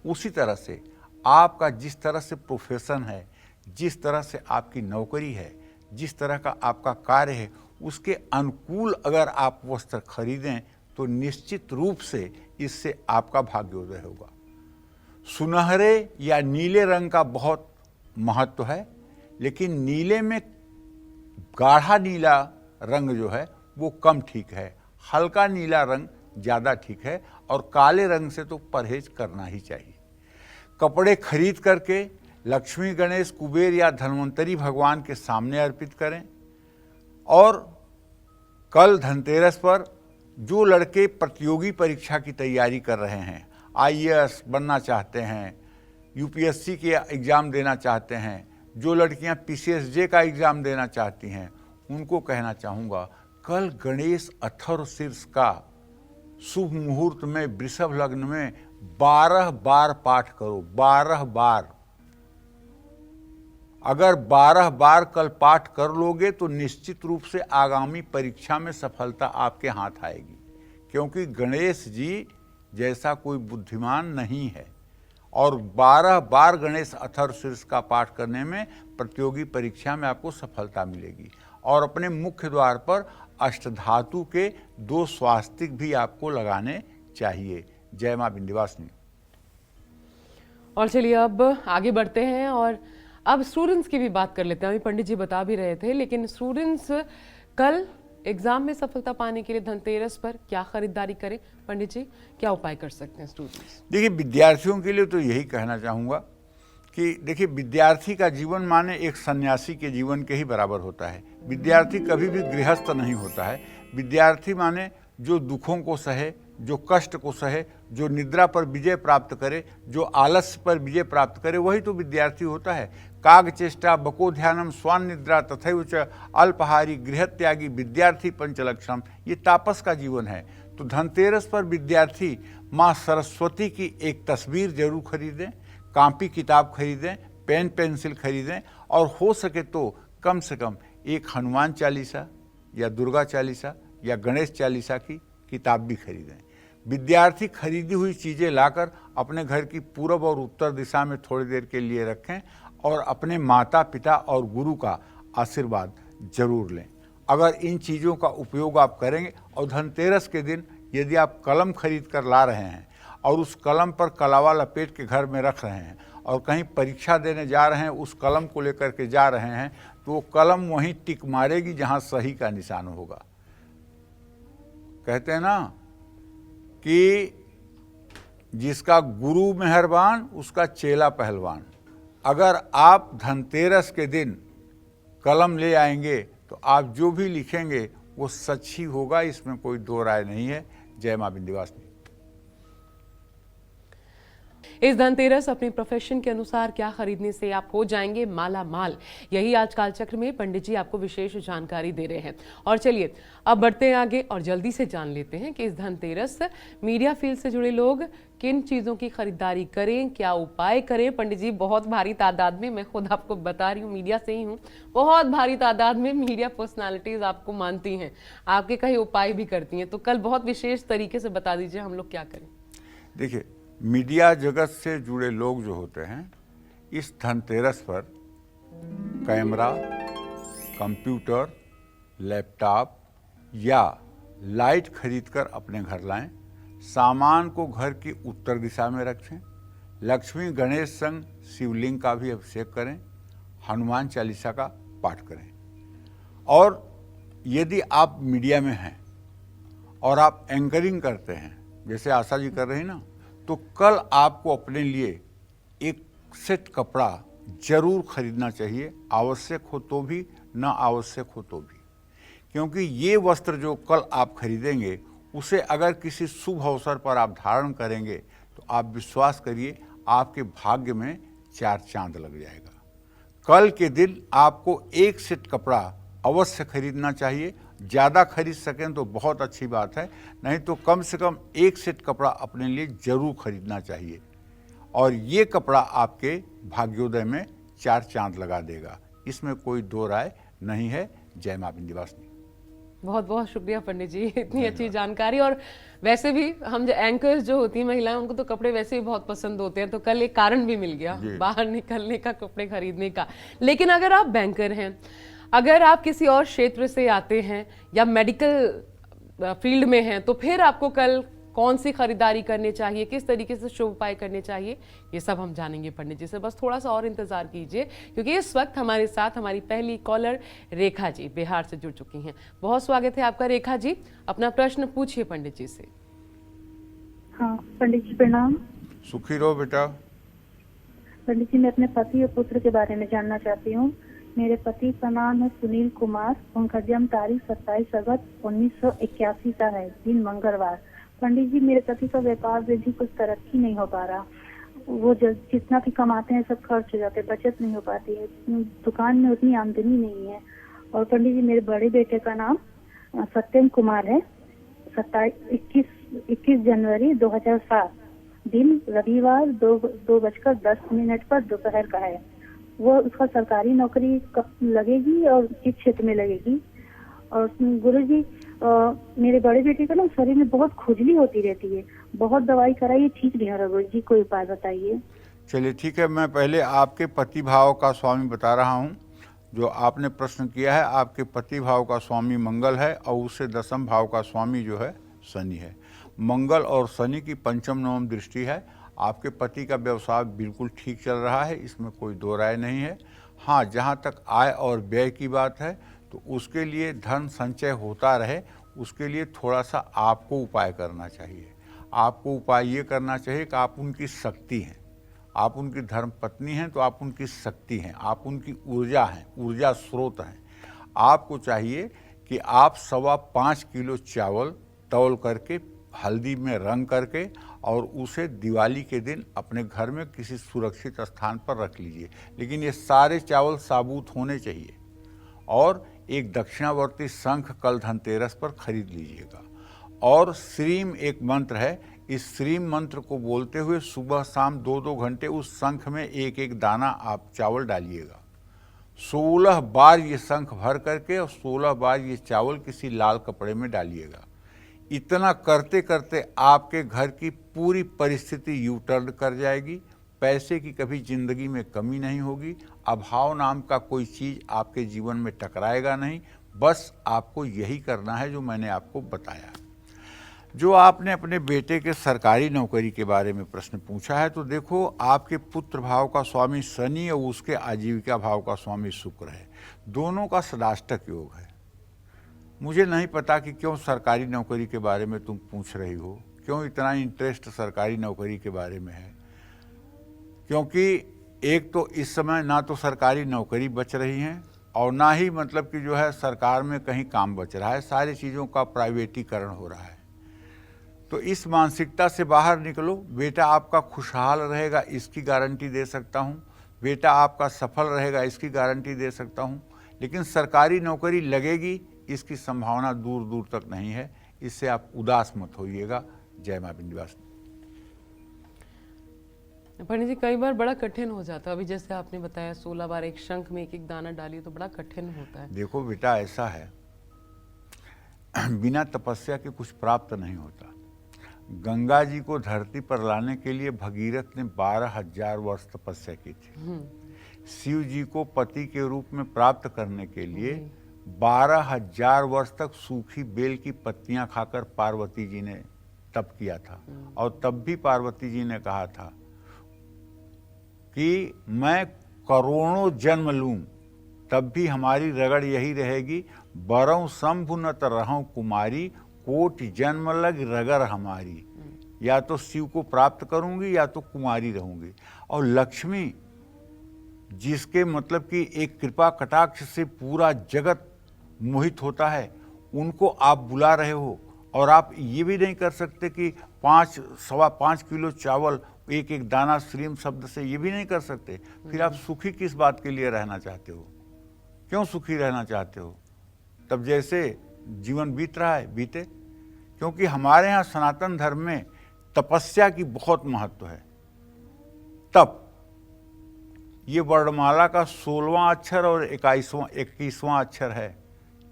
उसी तरह से आपका जिस तरह से प्रोफेशन है, जिस तरह से आपकी नौकरी है, जिस तरह का आपका कार्य है, उसके अनुकूल अगर आप वस्त्र खरीदें तो निश्चित रूप से इससे आपका भाग्योदय होगा। सुनहरे या नीले रंग का बहुत महत्व है, लेकिन नीले में गाढ़ा नीला रंग जो है वो कम ठीक है, हल्का नीला रंग ज़्यादा ठीक है, और काले रंग से तो परहेज करना ही चाहिए। कपड़े खरीद करके लक्ष्मी, गणेश, कुबेर या धन्वंतरी भगवान के सामने अर्पित करें। और कल धनतेरस पर जो लड़के प्रतियोगी परीक्षा की तैयारी कर रहे हैं, आईएएस बनना चाहते हैं, यूपीएससी के एग्ज़ाम देना चाहते हैं, जो लड़कियां पीसीएसजे का एग्ज़ाम देना चाहती हैं, उनको कहना चाहूँगा, कल गणेश अथर्वशीर्ष का शुभ मुहूर्त में वृषभ लग्न में 12 बार पाठ करो, 12 बार। अगर 12 बार कल पाठ कर लोगे तो निश्चित रूप से आगामी परीक्षा में सफलता आपके हाथ आएगी, क्योंकि गणेश जी जैसा कोई बुद्धिमान नहीं है। और 12 बार गणेश अथर्वशीर्ष का पाठ करने में प्रतियोगी परीक्षा में आपको सफलता मिलेगी। और अपने मुख्य द्वार पर अष्टधातु के 2 स्वास्तिक भी आपको लगाने चाहिए। जय मां विंध्यवासिनी। और चलिए अब आगे बढ़ते हैं और अब स्टूडेंट्स की भी बात कर लेते हैं। अभी पंडित जी बता भी रहे थे, लेकिन स्टूडेंट्स कल एग्जाम में सफलता पाने के लिए धनतेरस पर क्या खरीदारी करें? पंडित जी क्या उपाय कर सकते हैं स्टूडेंट्स? देखिए, विद्यार्थियों के लिए तो यही कहना चाहूँगा कि देखिए, विद्यार्थी का जीवन माने एक सन्यासी के जीवन के ही बराबर होता है। विद्यार्थी कभी भी गृहस्थ नहीं होता है। विद्यार्थी माने जो दुखों को सहे, जो कष्ट को सहे, जो निद्रा पर विजय प्राप्त करे, जो आलस्य पर विजय प्राप्त करे, वही तो विद्यार्थी होता है। काग चेष्टा बको ध्यानम स्वान निद्रा तथैव च अल्पहारी गृहत्यागी विद्यार्थी पंचलक्षणम, ये तापस का जीवन है। तो धनतेरस पर विद्यार्थी माँ सरस्वती की एक तस्वीर जरूर खरीदें, कॉपी किताब खरीदें, पेन पेंसिल खरीदें, और हो सके तो कम से कम एक हनुमान चालीसा या दुर्गा चालीसा या गणेश चालीसा की किताब भी खरीदें। विद्यार्थी खरीदी हुई चीज़ें लाकर अपने घर की पूर्व और उत्तर दिशा में थोड़ी देर के लिए रखें और अपने माता पिता और गुरु का आशीर्वाद जरूर लें। अगर इन चीज़ों का उपयोग आप करेंगे, और धनतेरस के दिन यदि आप कलम खरीद कर ला रहे हैं और उस कलम पर कलावा लपेट के घर में रख रहे हैं और कहीं परीक्षा देने जा रहे हैं, उस कलम को लेकर के जा रहे हैं, तो वो कलम वहीं टिक मारेगी जहाँ सही का निशान होगा। कहते हैं ना कि जिसका गुरु मेहरबान उसका चेला पहलवान। अगर आप धनतेरस के दिन कलम ले आएंगे तो आप जो भी लिखेंगे वो सच ही होगा, इसमें कोई दो राय नहीं है। जय मां विंध्यवासिनी। इस धनतेरस अपने प्रोफेशन के अनुसार क्या खरीदने से आप हो जाएंगे माला माल, यही आज कालचक्र में पंडित जी आपको विशेष जानकारी दे रहे हैं। और चलिए अब बढ़ते हैं आगे और जल्दी से जान लेते हैं कि इस धनतेरस मीडिया फील्ड से जुड़े लोग किन चीज़ों की खरीदारी करें, क्या उपाय करें। पंडित जी बहुत भारी तादाद में, मैं खुद आपको बता रही हूँ, मीडिया से ही हूँ, बहुत भारी तादाद में मीडिया पर्सनालिटीज आपको मानती हैं, आपके कई उपाय भी करती हैं, तो कल बहुत विशेष तरीके से बता दीजिए हम लोग क्या करें। देखिए, मीडिया जगत से जुड़े लोग जो होते हैं, इस धनतेरस पर कैमरा, कंप्यूटर, लैपटॉप या लाइट खरीदकर अपने घर लाएं। सामान को घर की उत्तर दिशा में रखें। लक्ष्मी गणेश संग शिवलिंग का भी अभिषेक करें। हनुमान चालीसा का पाठ करें। और यदि आप मीडिया में हैं और आप एंकरिंग करते हैं, जैसे आशा जी कर रही ना, तो कल आपको अपने लिए एक सेट कपड़ा जरूर खरीदना चाहिए, आवश्यक हो तो भी, ना आवश्यक हो तो भी। क्योंकि ये वस्त्र जो कल आप खरीदेंगे, उसे अगर किसी शुभ अवसर पर आप धारण करेंगे तो आप विश्वास करिए आपके भाग्य में 4 चांद लग जाएगा। कल के दिन आपको एक सेट कपड़ा अवश्य खरीदना चाहिए। ज़्यादा खरीद सकें तो बहुत अच्छी बात है, नहीं तो कम से कम एक सेट कपड़ा अपने लिए जरूर खरीदना चाहिए। और ये कपड़ा आपके भाग्योदय में 4 चांद लगा देगा, इसमें कोई दो राय नहीं है। जय मां विंध्यवासिनी। बहुत बहुत शुक्रिया पंडित जी, इतनी अच्छी जानकारी। और वैसे भी हम जो एंकर्स जो होती हैं महिलाएं, उनको तो कपड़े वैसे भी बहुत पसंद होते हैं, तो कल एक कारण भी मिल गया बाहर निकलने का, कपड़े खरीदने का। लेकिन अगर आप बैंकर हैं, अगर आप किसी और क्षेत्र से आते हैं या मेडिकल फील्ड में हैं, तो फिर आपको कल कौन सी खरीदारी करनी चाहिए, किस तरीके से शुभ उपाय करने चाहिए, ये सब हम जानेंगे पंडित जी से। बस थोड़ा सा और इंतजार कीजिए, क्योंकि इस वक्त हमारे साथ हमारी पहली कॉलर रेखा जी बिहार से जुड़ चुकी हैं। बहुत स्वागत है आपका रेखा जी, अपना प्रश्न पूछिए पंडित जी से। हाँ पंडित जी प्रणाम। सुखी रहो बेटा। पंडित जी, मैं अपने पति और पुत्र के बारे में जानना चाहती हूँ। मेरे पति का नाम है सुनील कुमार, उनका जन्म तारीख 27 अगस्त 1981 का है, दिन मंगलवार। पंडित जी, मेरे पति का व्यापार में भी कुछ तरक्की नहीं हो पा रहा। वो जितना भी कमाते हैं सब खर्च हो जाते, बचत नहीं हो पाती है। दुकान में उतनी आमदनी नहीं है और पंडित जी मेरे बड़े बेटे का नाम सत्यम कुमार है। 21 जनवरी 2007 दिन रविवार 2:10 पर दोपहर का है। वो उसका सरकारी नौकरी कब लगेगी और किस क्षेत्र में लगेगी? और गुरुजी मेरे बड़े बेटे का ना शरीर में बहुत खुजली होती रहती है, बहुत दवाई कराई, ठीक नहीं हो रहा। गुरुजी कोई उपाय बताइए। चलिए ठीक है, मैं पहले आपके पति भाव का स्वामी बता रहा हूँ। जो आपने प्रश्न किया है, आपके पति भाव का स्वामी मंगल है और उससे दशम भाव का स्वामी जो है शनि है। मंगल और शनि की पंचम नवम दृष्टि है। आपके पति का व्यवसाय बिल्कुल ठीक चल रहा है, इसमें कोई दो राय नहीं है। हाँ, जहाँ तक आय और व्यय की बात है तो उसके लिए धन संचय होता रहे, उसके लिए थोड़ा सा आपको उपाय करना चाहिए। आपको उपाय ये करना चाहिए कि आप उनकी शक्ति हैं, आप उनकी धर्म पत्नी हैं तो आप उनकी शक्ति हैं, आप उनकी ऊर्जा हैं, ऊर्जा स्रोत हैं। आपको चाहिए कि आप 5.25 किलो चावल तौल करके हल्दी में रंग करके और उसे दिवाली के दिन अपने घर में किसी सुरक्षित स्थान पर रख लीजिए। लेकिन ये सारे चावल साबुत होने चाहिए। और एक दक्षिणावर्ती शंख कल धनतेरस पर खरीद लीजिएगा। और श्रीम एक मंत्र है, इस श्रीम मंत्र को बोलते हुए सुबह शाम 2-2 घंटे उस शंख में एक एक दाना आप चावल डालिएगा। 16 बार ये शंख भर करके और 16 बार ये चावल किसी लाल कपड़े में डालिएगा। इतना करते करते आपके घर की पूरी परिस्थिति यू टर्न कर जाएगी। पैसे की कभी जिंदगी में कमी नहीं होगी। अभाव नाम का कोई चीज़ आपके जीवन में टकराएगा नहीं। बस आपको यही करना है जो मैंने आपको बताया। जो आपने अपने बेटे के सरकारी नौकरी के बारे में प्रश्न पूछा है, तो देखो, आपके पुत्र भाव का स्वामी शनि और उसके आजीविका भाव का स्वामी शुक्र है। दोनों का सदाष्टक योग है। मुझे नहीं पता कि क्यों सरकारी नौकरी के बारे में तुम पूछ रही हो, क्यों इतना इंटरेस्ट सरकारी नौकरी के बारे में है। क्योंकि एक तो इस समय ना तो सरकारी नौकरी बच रही हैं और ना ही मतलब कि जो है सरकार में कहीं काम बच रहा है। सारी चीज़ों का प्राइवेटीकरण हो रहा है। तो इस मानसिकता से बाहर निकलो। बेटा आपका खुशहाल रहेगा, इसकी गारंटी दे सकता हूँ। बेटा आपका सफल रहेगा, इसकी गारंटी दे सकता हूँ। लेकिन सरकारी नौकरी लगेगी, इसकी संभावना दूर दूर तक नहीं है। इससे आप उदास मत होइएगा। जय मां विंध्यवासिनी। पंडित जी, कई बार बड़ा कठिन हो जाता है। अभी जैसे आपने बताया 16 बार एक शंख में एक एक दाना डालिए, तो बड़ा कठिन होता है। देखो बेटा, ऐसा है, बिना तपस्या के कुछ प्राप्त नहीं होता। गंगा जी को धरती पर लाने के लिए भगीरथ ने 12,000 वर्ष तपस्या की थी। शिव जी को पति के रूप में प्राप्त करने के लिए 12,000 वर्ष तक सूखी बेल की पत्तियां खाकर पार्वती जी ने तप किया था। और तब भी पार्वती जी ने कहा था कि मैं करोड़ों जन्म लूं, तब भी हमारी रगड़ यही रहेगी, बरऊं शंभु न तरहूं कुमारी, कोटि जन्म लग रगड़ हमारी। या तो शिव को प्राप्त करूंगी या तो कुमारी रहूंगी। और लक्ष्मी, जिसके मतलब कि एक कृपा कटाक्ष से पूरा जगत मोहित होता है, उनको आप बुला रहे हो। और आप ये भी नहीं कर सकते कि 5-5.25 किलो चावल एक एक दाना श्रीम शब्द से, ये भी नहीं कर सकते। फिर आप सुखी किस बात के लिए रहना चाहते हो? क्यों सुखी रहना चाहते हो? तब जैसे जीवन बीत रहा है बीते। क्योंकि हमारे यहाँ सनातन धर्म में तपस्या की बहुत महत्व है। तप, ये वर्णमाला का 16वां अक्षर और 21वां अक्षर है।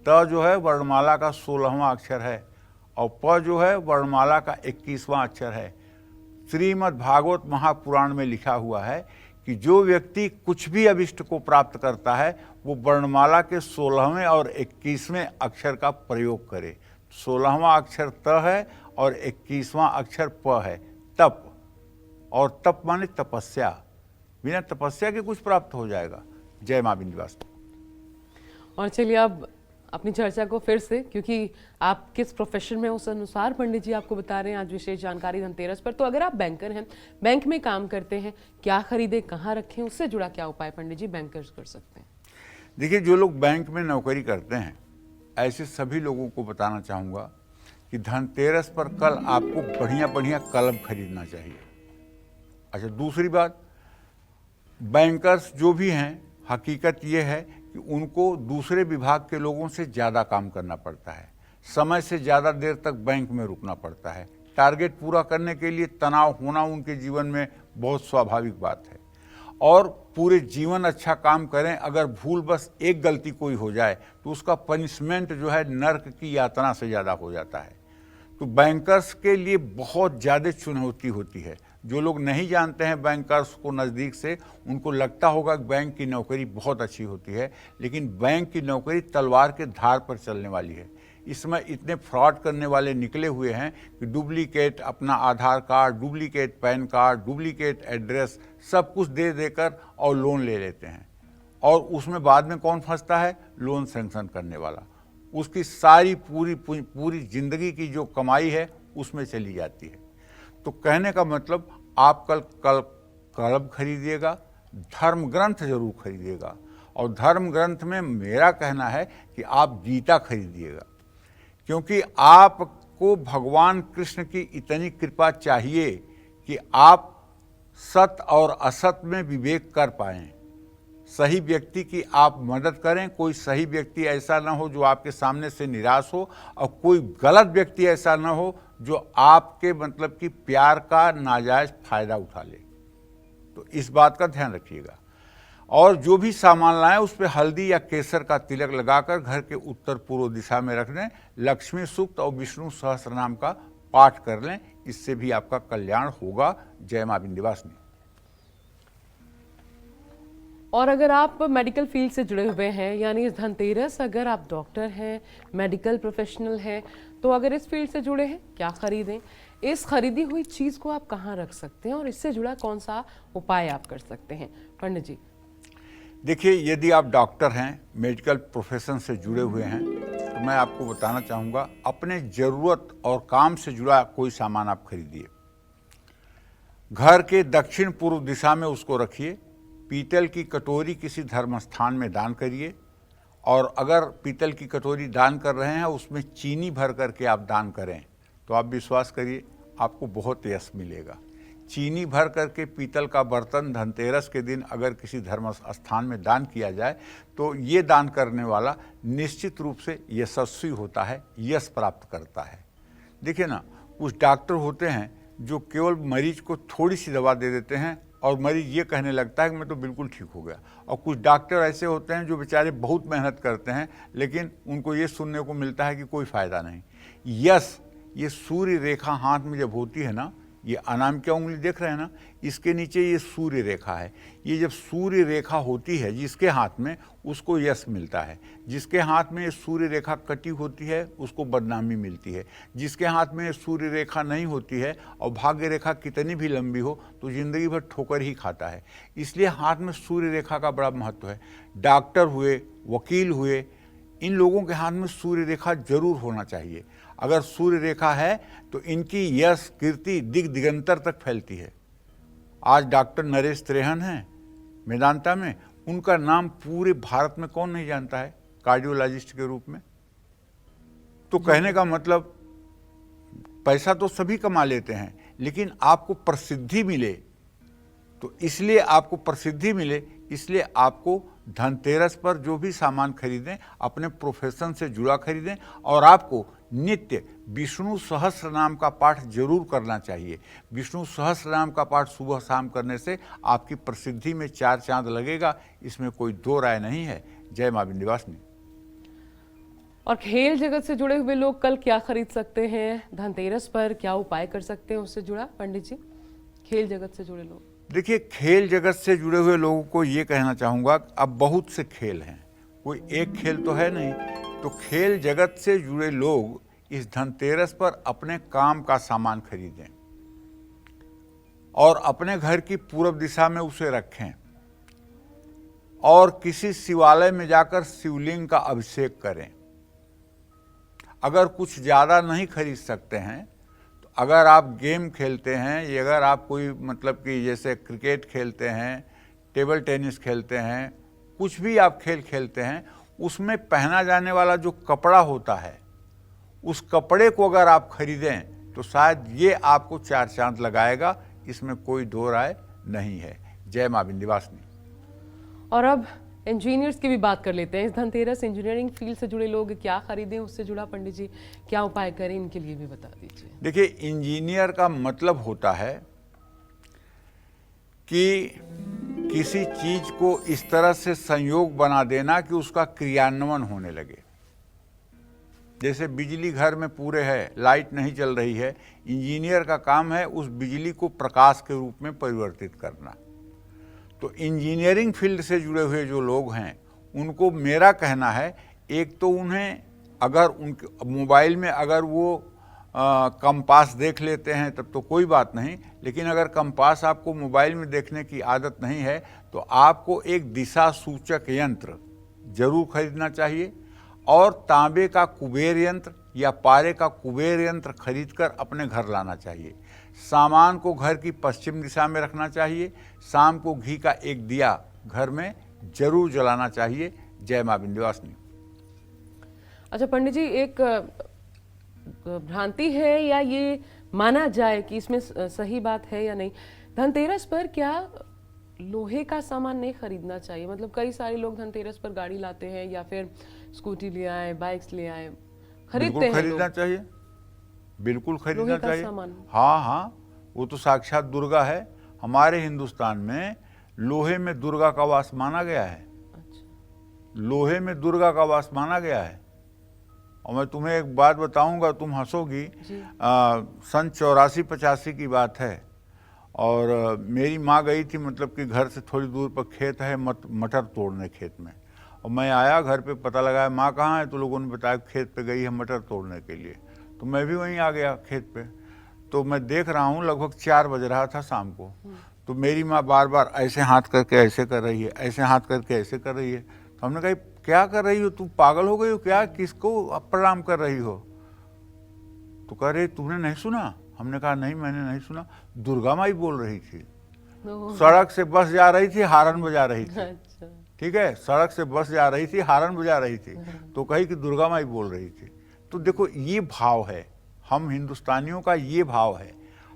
त जो है वर्णमाला का 16वां अक्षर है और प जो है वर्णमाला का 21वां अक्षर है। श्रीमद् भागवत महापुराण में लिखा हुआ है कि जो व्यक्ति कुछ भी अभिष्ट को प्राप्त करता है, वो वर्णमाला के 16वें और 21वें अक्षर का प्रयोग करे। 16वां अक्षर त है और 21वां अक्षर प है, तप। और तप माने तपस्या। बिना तपस्या के कुछ प्राप्त हो जाएगा। जय मां विंध्यवासिनी। और चलिए अब अपनी चर्चा को फिर से, क्योंकि आप किस प्रोफेशन में उस अनुसार पंडित जी आपको बता रहे हैं आज विशेष जानकारी धनतेरस पर। तो अगर आप बैंकर हैं, बैंक में काम करते हैं, क्या खरीदे, कहाँ रखें, उससे जुड़ा क्या उपाय पंडित जी बैंकर्स कर सकते हैं? देखिए, जो लोग बैंक में नौकरी करते हैं, ऐसे सभी लोगों को बताना चाहूँगा कि धनतेरस पर कल आपको बढ़िया बढ़िया कलम खरीदना चाहिए। अच्छा, दूसरी बात, बैंकर्स जो भी हैं, हकीकत ये है कि उनको दूसरे विभाग के लोगों से ज़्यादा काम करना पड़ता है, समय से ज़्यादा देर तक बैंक में रुकना पड़ता है। टारगेट पूरा करने के लिए तनाव होना उनके जीवन में बहुत स्वाभाविक बात है। और पूरे जीवन अच्छा काम करें, अगर भूल बस एक गलती कोई हो जाए तो उसका पनिशमेंट जो है नर्क की यातना से ज़्यादा हो जाता है। तो बैंकर्स के लिए बहुत ज़्यादा चुनौती होती है। जो लोग नहीं जानते हैं बैंकर्स को नज़दीक से, उनको लगता होगा कि बैंक की नौकरी बहुत अच्छी होती है, लेकिन बैंक की नौकरी तलवार के धार पर चलने वाली है। इसमें इतने फ्रॉड करने वाले निकले हुए हैं कि डुप्लीकेट अपना Aadhaar card, duplicate PAN card, duplicate address सब कुछ दे देकर और लोन ले लेते हैं। और उसमें बाद में कौन फंसता है? लोन सैंक्शन करने वाला। उसकी सारी पूरी जिंदगी की जो कमाई है उसमें चली जाती है। तो कहने का मतलब, आप कल कलम खरीदिएगा, धर्म ग्रंथ जरूर खरीदिएगा। और धर्म ग्रंथ में मेरा कहना है कि आप गीता खरीदिएगा, क्योंकि आपको भगवान कृष्ण की इतनी कृपा चाहिए कि आप सत और असत में विवेक कर पाएं, सही व्यक्ति की आप मदद करें। कोई सही व्यक्ति ऐसा ना हो जो आपके सामने से निराश हो, और कोई गलत व्यक्ति ऐसा ना हो जो आपके मतलब कि प्यार का नाजायज फायदा उठा ले। तो इस बात का ध्यान रखिएगा। और जो भी सामान लाएं उस पर हल्दी या केसर का तिलक लगाकर घर के उत्तर पूर्व दिशा में रख दें। लक्ष्मी सूक्त और विष्णु सहस्त्रनाम का पाठ कर लें, इससे भी आपका कल्याण होगा। जय मां विंध्यवासिनी। और अगर आप मेडिकल फील्ड से जुड़े हुए हैं, यानी इस धनतेरस अगर आप डॉक्टर हैं, मेडिकल प्रोफेशनल हैं, तो अगर इस फील्ड से जुड़े हैं, क्या खरीदें? इस खरीदी हुई चीज़ को आप कहाँ रख सकते हैं और इससे जुड़ा कौन सा उपाय आप कर सकते हैं? पंडित जी। देखिए, यदि आप डॉक्टर हैं, मेडिकल प्रोफेशन से जुड़े हुए हैं, तो मैं आपको बताना चाहूँगा, अपने ज़रूरत और काम से जुड़ा कोई सामान आप खरीदिए। घर के दक्षिण पूर्व दिशा में उसको रखिए। पीतल की कटोरी किसी धर्म स्थान में दान करिए। और अगर पीतल की कटोरी दान कर रहे हैं, उसमें चीनी भर करके आप दान करें, तो आप विश्वास करिए आपको बहुत यश मिलेगा। चीनी भर करके पीतल का बर्तन धनतेरस के दिन अगर किसी धर्म स्थान में दान किया जाए, तो ये दान करने वाला निश्चित रूप से यशस्वी होता है, यश प्राप्त करता है। देखिए ना, कुछ डॉक्टर होते हैं जो केवल मरीज को थोड़ी सी दवा दे देते हैं और मरीज ये कहने लगता है कि मैं तो बिल्कुल ठीक हो गया। और कुछ डॉक्टर ऐसे होते हैं जो बेचारे बहुत मेहनत करते हैं, लेकिन उनको ये सुनने को मिलता है कि कोई फ़ायदा नहीं। यश, ये सूर्य रेखा हाथ में जब होती है ना, ये अनामिका उंगली देख रहे हैं ना, इसके नीचे ये सूर्य रेखा है। ये जब सूर्य रेखा होती है जिसके हाथ में, उसको यश मिलता है। जिसके हाथ में ये सूर्य रेखा कटी होती है उसको बदनामी मिलती है। जिसके हाथ में ये सूर्य रेखा नहीं होती है और भाग्य रेखा कितनी भी लंबी हो तो जिंदगी भर ठोकर ही खाता है। इसलिए हाथ में सूर्य रेखा का बड़ा महत्व है। डॉक्टर हुए, वकील हुए, इन लोगों के हाथ में सूर्य रेखा जरूर होना चाहिए। अगर सूर्य रेखा है तो इनकी यश कीर्ति दिग दिगंतर तक फैलती है। आज डॉक्टर नरेश त्रेहन हैं मेदांता में, उनका नाम पूरे भारत में कौन नहीं जानता है कार्डियोलॉजिस्ट के रूप में। तो कहने का मतलब, पैसा तो सभी कमा लेते हैं, लेकिन आपको प्रसिद्धि मिले, तो इसलिए आपको प्रसिद्धि मिले, इसलिए आपको धनतेरस पर जो भी सामान खरीदें अपने प्रोफेशन से जुड़ा खरीदें। और आपको नित्य विष्णु सहस्त्र नाम का पाठ जरूर करना चाहिए। विष्णु सहस्त्र नाम का पाठ सुबह शाम करने से आपकी प्रसिद्धि में 4 चांद लगेगा, इसमें कोई दो राय नहीं है। जय मां विंध्यवासिनी। और खेल जगत से जुड़े हुए लोग कल क्या खरीद सकते हैं? धनतेरस पर क्या उपाय कर सकते हैं उससे जुड़ा? पंडित जी, खेल जगत से जुड़े लोग। देखिए, खेल जगत से जुड़े हुए लोगों को ये कहना चाहूँगा, अब बहुत से खेल हैं, कोई एक खेल तो है नहीं। तो खेल जगत से जुड़े लोग इस धनतेरस पर अपने काम का सामान खरीदें और अपने घर की पूर्व दिशा में उसे रखें और किसी शिवालय में जाकर शिवलिंग का अभिषेक करें। अगर कुछ ज़्यादा नहीं खरीद सकते हैं, तो अगर आप गेम खेलते हैं, या अगर आप कोई मतलब कि जैसे क्रिकेट खेलते हैं, टेबल टेनिस खेलते हैं, कुछ भी आप खेल खेलते हैं, उसमें पहना जाने वाला जो कपड़ा होता है, उस कपड़े को अगर आप खरीदें तो शायद ये आपको 4 चांद लगाएगा, इसमें कोई दो राय नहीं है। जय मां विंध्यवासिनी। और अब इंजीनियर्स की भी बात कर लेते हैं। इस धनतेरस इंजीनियरिंग फील्ड से जुड़े लोग क्या खरीदें, उससे जुड़ा पंडित जी क्या उपाय करें, इनके लिए भी बता दीजिए। देखिए, इंजीनियर का मतलब होता है कि किसी चीज को इस तरह से संयोग बना देना कि उसका क्रियान्वयन होने लगे। जैसे बिजली घर में पूरे है, लाइट नहीं चल रही है, इंजीनियर का काम है उस बिजली को प्रकाश के रूप में परिवर्तित करना। तो इंजीनियरिंग फील्ड से जुड़े हुए जो लोग हैं उनको मेरा कहना है, एक तो उन्हें अगर उनके मोबाइल में अगर वो कंपास देख लेते हैं तब तो कोई बात नहीं, लेकिन अगर कंपास आपको मोबाइल में देखने की आदत नहीं है तो आपको एक दिशा सूचक यंत्र जरूर खरीदना चाहिए और तांबे का कुबेर यंत्र या पारे का कुबेर यंत्र खरीदकर अपने घर लाना चाहिए। सामान को घर की पश्चिम दिशा में रखना चाहिए। शाम को घी का एक दिया घर में जरूर जलाना चाहिए। जय मां विंध्यवासिनी। अच्छा पंडित जी, एक भ्रांति है या ये माना जाए कि इसमें सही बात है या नहीं, धनतेरस पर क्या लोहे का सामान नहीं खरीदना चाहिए? मतलब कई सारे लोग धनतेरस पर गाड़ी लाते हैं या फिर स्कूटी ले आए, बाइक्स ले आए, खरीदते हैं। खरीदना चाहिए, बिल्कुल खरीदना लोहे का चाहिए। सामान। हाँ हाँ, वो तो साक्षात दुर्गा है। हमारे हिंदुस्तान में लोहे में दुर्गा का वास माना गया है। अच्छा। लोहे में दुर्गा का वास माना गया है। और मैं तुम्हें एक बात बताऊंगा, तुम हंसोगी। सन 84-85 की बात है और मेरी माँ गई थी, मतलब कि घर से थोड़ी दूर पर खेत है, मटर तोड़ने खेत में। और मैं आया घर पे, पता लगाया माँ कहाँ है, तो लोगों ने बताया खेत पे गई है मटर तोड़ने के लिए। तो मैं भी वहीं आ गया खेत पे। तो मैं देख रहा हूँ लगभग 4 बज रहा था शाम को। तो मेरी माँ बार बार ऐसे हाथ करके ऐसे कर रही है, ऐसे हाथ करके ऐसे कर रही है। तो हमने कहा क्या कर रही हो, तुम पागल हो गई हो क्या, किसको प्रणाम कर रही हो? तो कह रही तुमने नहीं सुना? हमने कहा नहीं, मैंने नहीं सुना। दुर्गा माई बोल रही थी। सड़क से बस जा रही थी, हारन बजा रही थी। अच्छा। ठीक है, सड़क से बस जा रही थी, हारन बजा रही थी, तो कही कि दुर्गा माई बोल रही थी। तो देखो, ये भाव है, हम हिंदुस्तानियों का ये भाव है।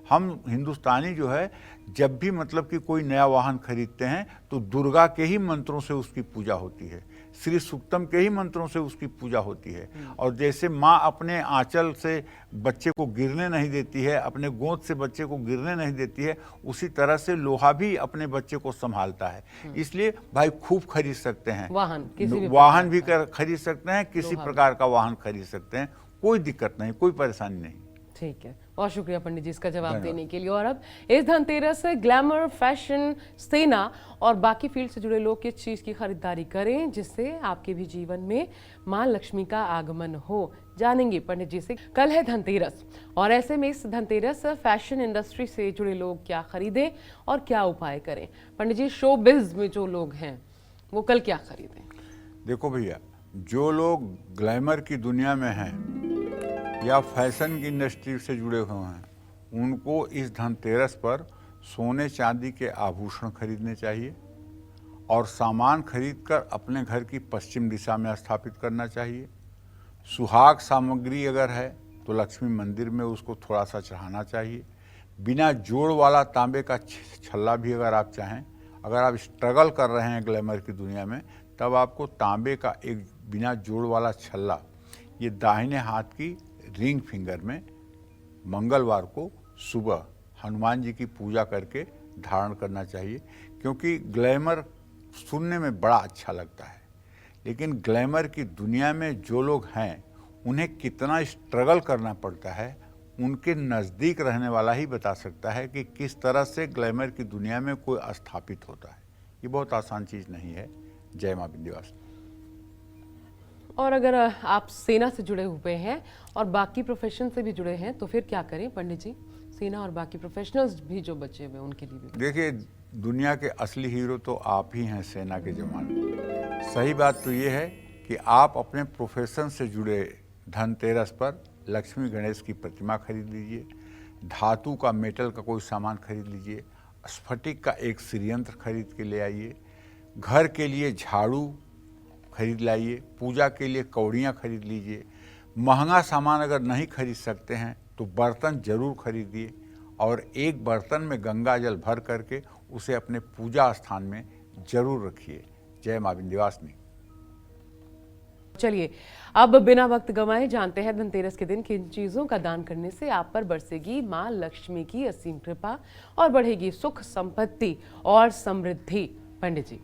हम हिंदुस्तानी जो है, जब भी मतलब कि कोई नया वाहन खरीदते हैं तो दुर्गा के ही मंत्रों से उसकी पूजा होती है, श्री सूक्तम के ही मंत्रों से उसकी पूजा होती है। और जैसे माँ अपने आंचल से बच्चे को गिरने नहीं देती है, अपने गोद से बच्चे को गिरने नहीं देती है, उसी तरह से लोहा भी अपने बच्चे को संभालता है। इसलिए भाई खूब खरीद सकते हैं वाहन भी खरीद सकते हैं, किसी प्रकार का वाहन खरीद सकते हैं, कोई दिक्कत नहीं, कोई परेशानी नहीं। ठीक है, बहुत शुक्रिया पंडित जी इसका जवाब देने के लिए। और अब इस धनतेरस से ग्लैमर, फैशन, सेना और बाकी फील्ड से जुड़े लोग किस चीज की खरीदारी करें जिससे आपके भी जीवन में मां लक्ष्मी का आगमन हो, जानेंगे पंडित जी से। कल है धनतेरस और ऐसे में इस धनतेरस फैशन इंडस्ट्री से जुड़े लोग क्या खरीदें और क्या उपाय करें? पंडित जी, शोबिज में जो लोग हैं वो कल क्या खरीदें? देखो भैया, जो लोग ग्लैमर की दुनिया में हैं या फैशन की इंडस्ट्री से जुड़े हुए हैं, उनको इस धनतेरस पर सोने चांदी के आभूषण खरीदने चाहिए और सामान खरीदकर अपने घर की पश्चिम दिशा में स्थापित करना चाहिए। सुहाग सामग्री अगर है तो लक्ष्मी मंदिर में उसको थोड़ा सा चढ़ाना चाहिए। बिना जोड़ वाला तांबे का छल्ला भी अगर आप चाहें, अगर आप स्ट्रगल कर रहे हैं ग्लैमर की दुनिया में, तब आपको तांबे का एक बिना जोड़ वाला छल्ला, ये दाहिने हाथ की रिंग फिंगर में मंगलवार को सुबह हनुमान जी की पूजा करके धारण करना चाहिए। क्योंकि ग्लैमर सुनने में बड़ा अच्छा लगता है, लेकिन ग्लैमर की दुनिया में जो लोग हैं उन्हें कितना स्ट्रगल करना पड़ता है, उनके नज़दीक रहने वाला ही बता सकता है कि किस तरह से ग्लैमर की दुनिया में कोई स्थापित होता है। ये बहुत आसान चीज़ नहीं है। जय मां विंध्यवासिनी। और अगर आप सेना से जुड़े हुए हैं और बाकी प्रोफेशन से भी जुड़े हैं तो फिर क्या करें पंडित जी? सेना और बाकी प्रोफेशनल्स भी जो बचे हुए उनके लिए भी। देखिए, दुनिया के असली हीरो तो आप ही हैं, सेना के जवान। सही बात तो ये है कि आप अपने प्रोफेशन से जुड़े धनतेरस पर लक्ष्मी गणेश की प्रतिमा खरीद लीजिए, धातु का मेटल का कोई सामान खरीद लीजिए, स्फटिक का एक श्रीयंत्र खरीद के ले आइए, घर के लिए झाड़ू खरीद लाइए, पूजा के लिए कौड़ियाँ खरीद लीजिए। महंगा सामान अगर नहीं खरीद सकते हैं तो बर्तन जरूर खरीदिए और एक बर्तन में गंगा जल भर करके उसे अपने पूजा स्थान में जरूर रखिए। जय मां विंध्यवासिनी। चलिए अब बिना वक्त गंवाए जानते हैं धनतेरस के दिन किन चीजों का दान करने से आप पर बरसेगी मां लक्ष्मी की असीम कृपा और बढ़ेगी सुख संपत्ति और समृद्धि। पंडित जी,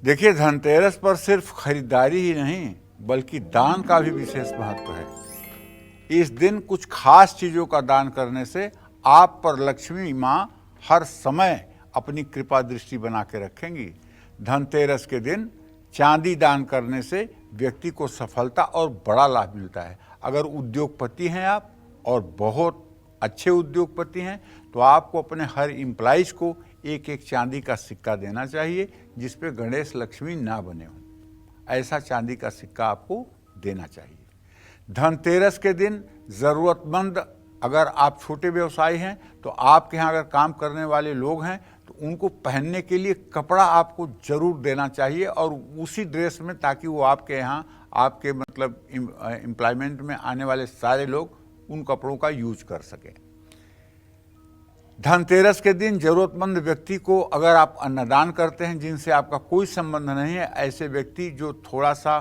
देखिए, धनतेरस पर सिर्फ खरीदारी ही नहीं बल्कि दान का भी विशेष महत्व है। इस दिन कुछ खास चीजों का दान करने से आप पर लक्ष्मी मां हर समय अपनी कृपा दृष्टि बना के रखेंगी। धनतेरस के दिन चांदी दान करने से व्यक्ति को सफलता और बड़ा लाभ मिलता है। अगर उद्योगपति हैं आप और बहुत अच्छे उद्योगपति हैं तो आपको अपने हर एम्प्लॉइज को एक एक चांदी का सिक्का देना चाहिए जिस पे गणेश लक्ष्मी ना बने हों। ऐसा चांदी का सिक्का आपको देना चाहिए। धनतेरस के दिन ज़रूरतमंद, अगर आप छोटे व्यवसायी हैं तो आपके यहाँ अगर काम करने वाले लोग हैं तो उनको पहनने के लिए कपड़ा आपको जरूर देना चाहिए और उसी ड्रेस में, ताकि वो आपके यहाँ आपके मतलब एम्प्लॉयमेंट में आने वाले सारे लोग उन कपड़ों का यूज कर सकें। धनतेरस के दिन जरूरतमंद व्यक्ति को अगर आप अन्नदान करते हैं जिनसे आपका कोई संबंध नहीं है, ऐसे व्यक्ति जो थोड़ा सा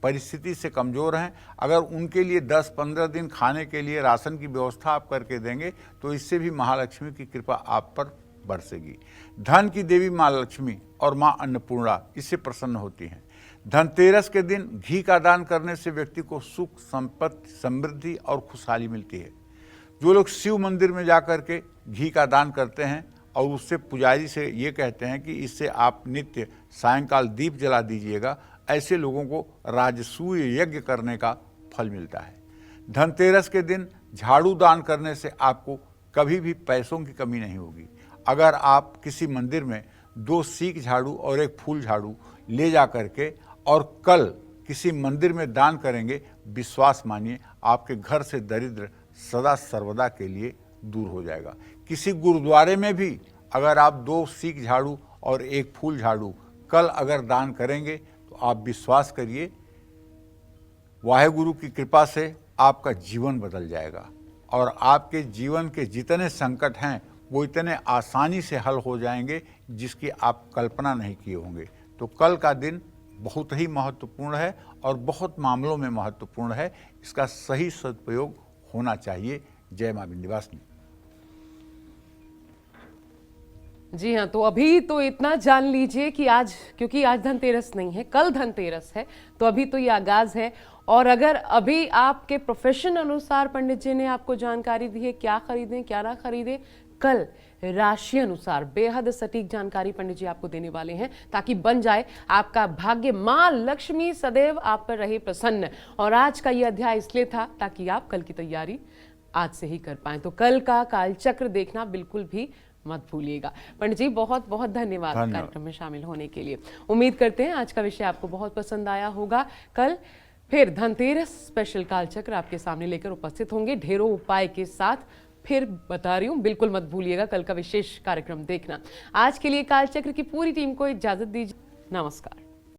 परिस्थिति से कमज़ोर हैं, अगर उनके लिए 10-15 दिन खाने के लिए राशन की व्यवस्था आप करके देंगे तो इससे भी महालक्ष्मी की कृपा आप पर बरसेगी। धन की देवी माँ लक्ष्मी और माँ अन्नपूर्णा इससे प्रसन्न होती हैं। धनतेरस के दिन घी का दान करने से व्यक्ति को सुख, संपत्ति, समृद्धि और खुशहाली मिलती है। जो लोग शिव मंदिर में जाकर के घी का दान करते हैं और उससे पुजारी से ये कहते हैं कि इससे आप नित्य सायंकाल दीप जला दीजिएगा, ऐसे लोगों को राजसूय यज्ञ करने का फल मिलता है। धनतेरस के दिन झाड़ू दान करने से आपको कभी भी पैसों की कमी नहीं होगी। अगर आप किसी मंदिर में 2 सीख झाड़ू और 1 फूल झाड़ू ले जा करके और कल किसी मंदिर में दान करेंगे, विश्वास मानिए आपके घर से दरिद्र सदा सर्वदा के लिए दूर हो जाएगा। किसी गुरुद्वारे में भी अगर आप 2 सीख झाड़ू और 1 फूल झाड़ू कल अगर दान करेंगे तो आप विश्वास करिए वाहेगुरु की कृपा से आपका जीवन बदल जाएगा और आपके जीवन के जितने संकट हैं वो इतने आसानी से हल हो जाएंगे जिसकी आप कल्पना नहीं किए होंगे। तो कल का दिन बहुत ही महत्वपूर्ण है और बहुत मामलों में महत्वपूर्ण है। इसका सही सदुपयोग होना चाहिए। जय मां विंध्यवासिनी। जी हाँ, तो अभी तो इतना जान लीजिए कि आज, क्योंकि आज धनतेरस नहीं है, कल धनतेरस है, तो अभी तो ये आगाज है। और अगर अभी आपके प्रोफेशन अनुसार पंडित जी ने आपको जानकारी दी है क्या खरीदें क्या ना खरीदें, कल राशि अनुसार बेहद सटीक जानकारी पंडित जी आपको देने वाले हैं ताकि बन जाए आपका भाग्य। मां लक्ष्मी सदैव आप पर रहे प्रसन्न। और आज का ये अध्याय इसलिए था ताकि आप कल की तैयारी आज से ही कर पाएं। तो कल का कालचक्र देखना बिल्कुल भी मत भूलिएगा। पंडित जी बहुत बहुत धन्यवाद कार्यक्रम में शामिल होने के लिए। उम्मीद करते हैं आज का विषय आपको बहुत पसंद आया होगा। कल फिर धनतेरस स्पेशल कालचक्र आपके सामने लेकर उपस्थित होंगे ढेरों उपाय के साथ। फिर बता रही हूँ, बिल्कुल मत भूलिएगा कल का विशेष कार्यक्रम देखना। आज के लिए कालचक्र की पूरी टीम को इजाजत दीजिए। नमस्कार।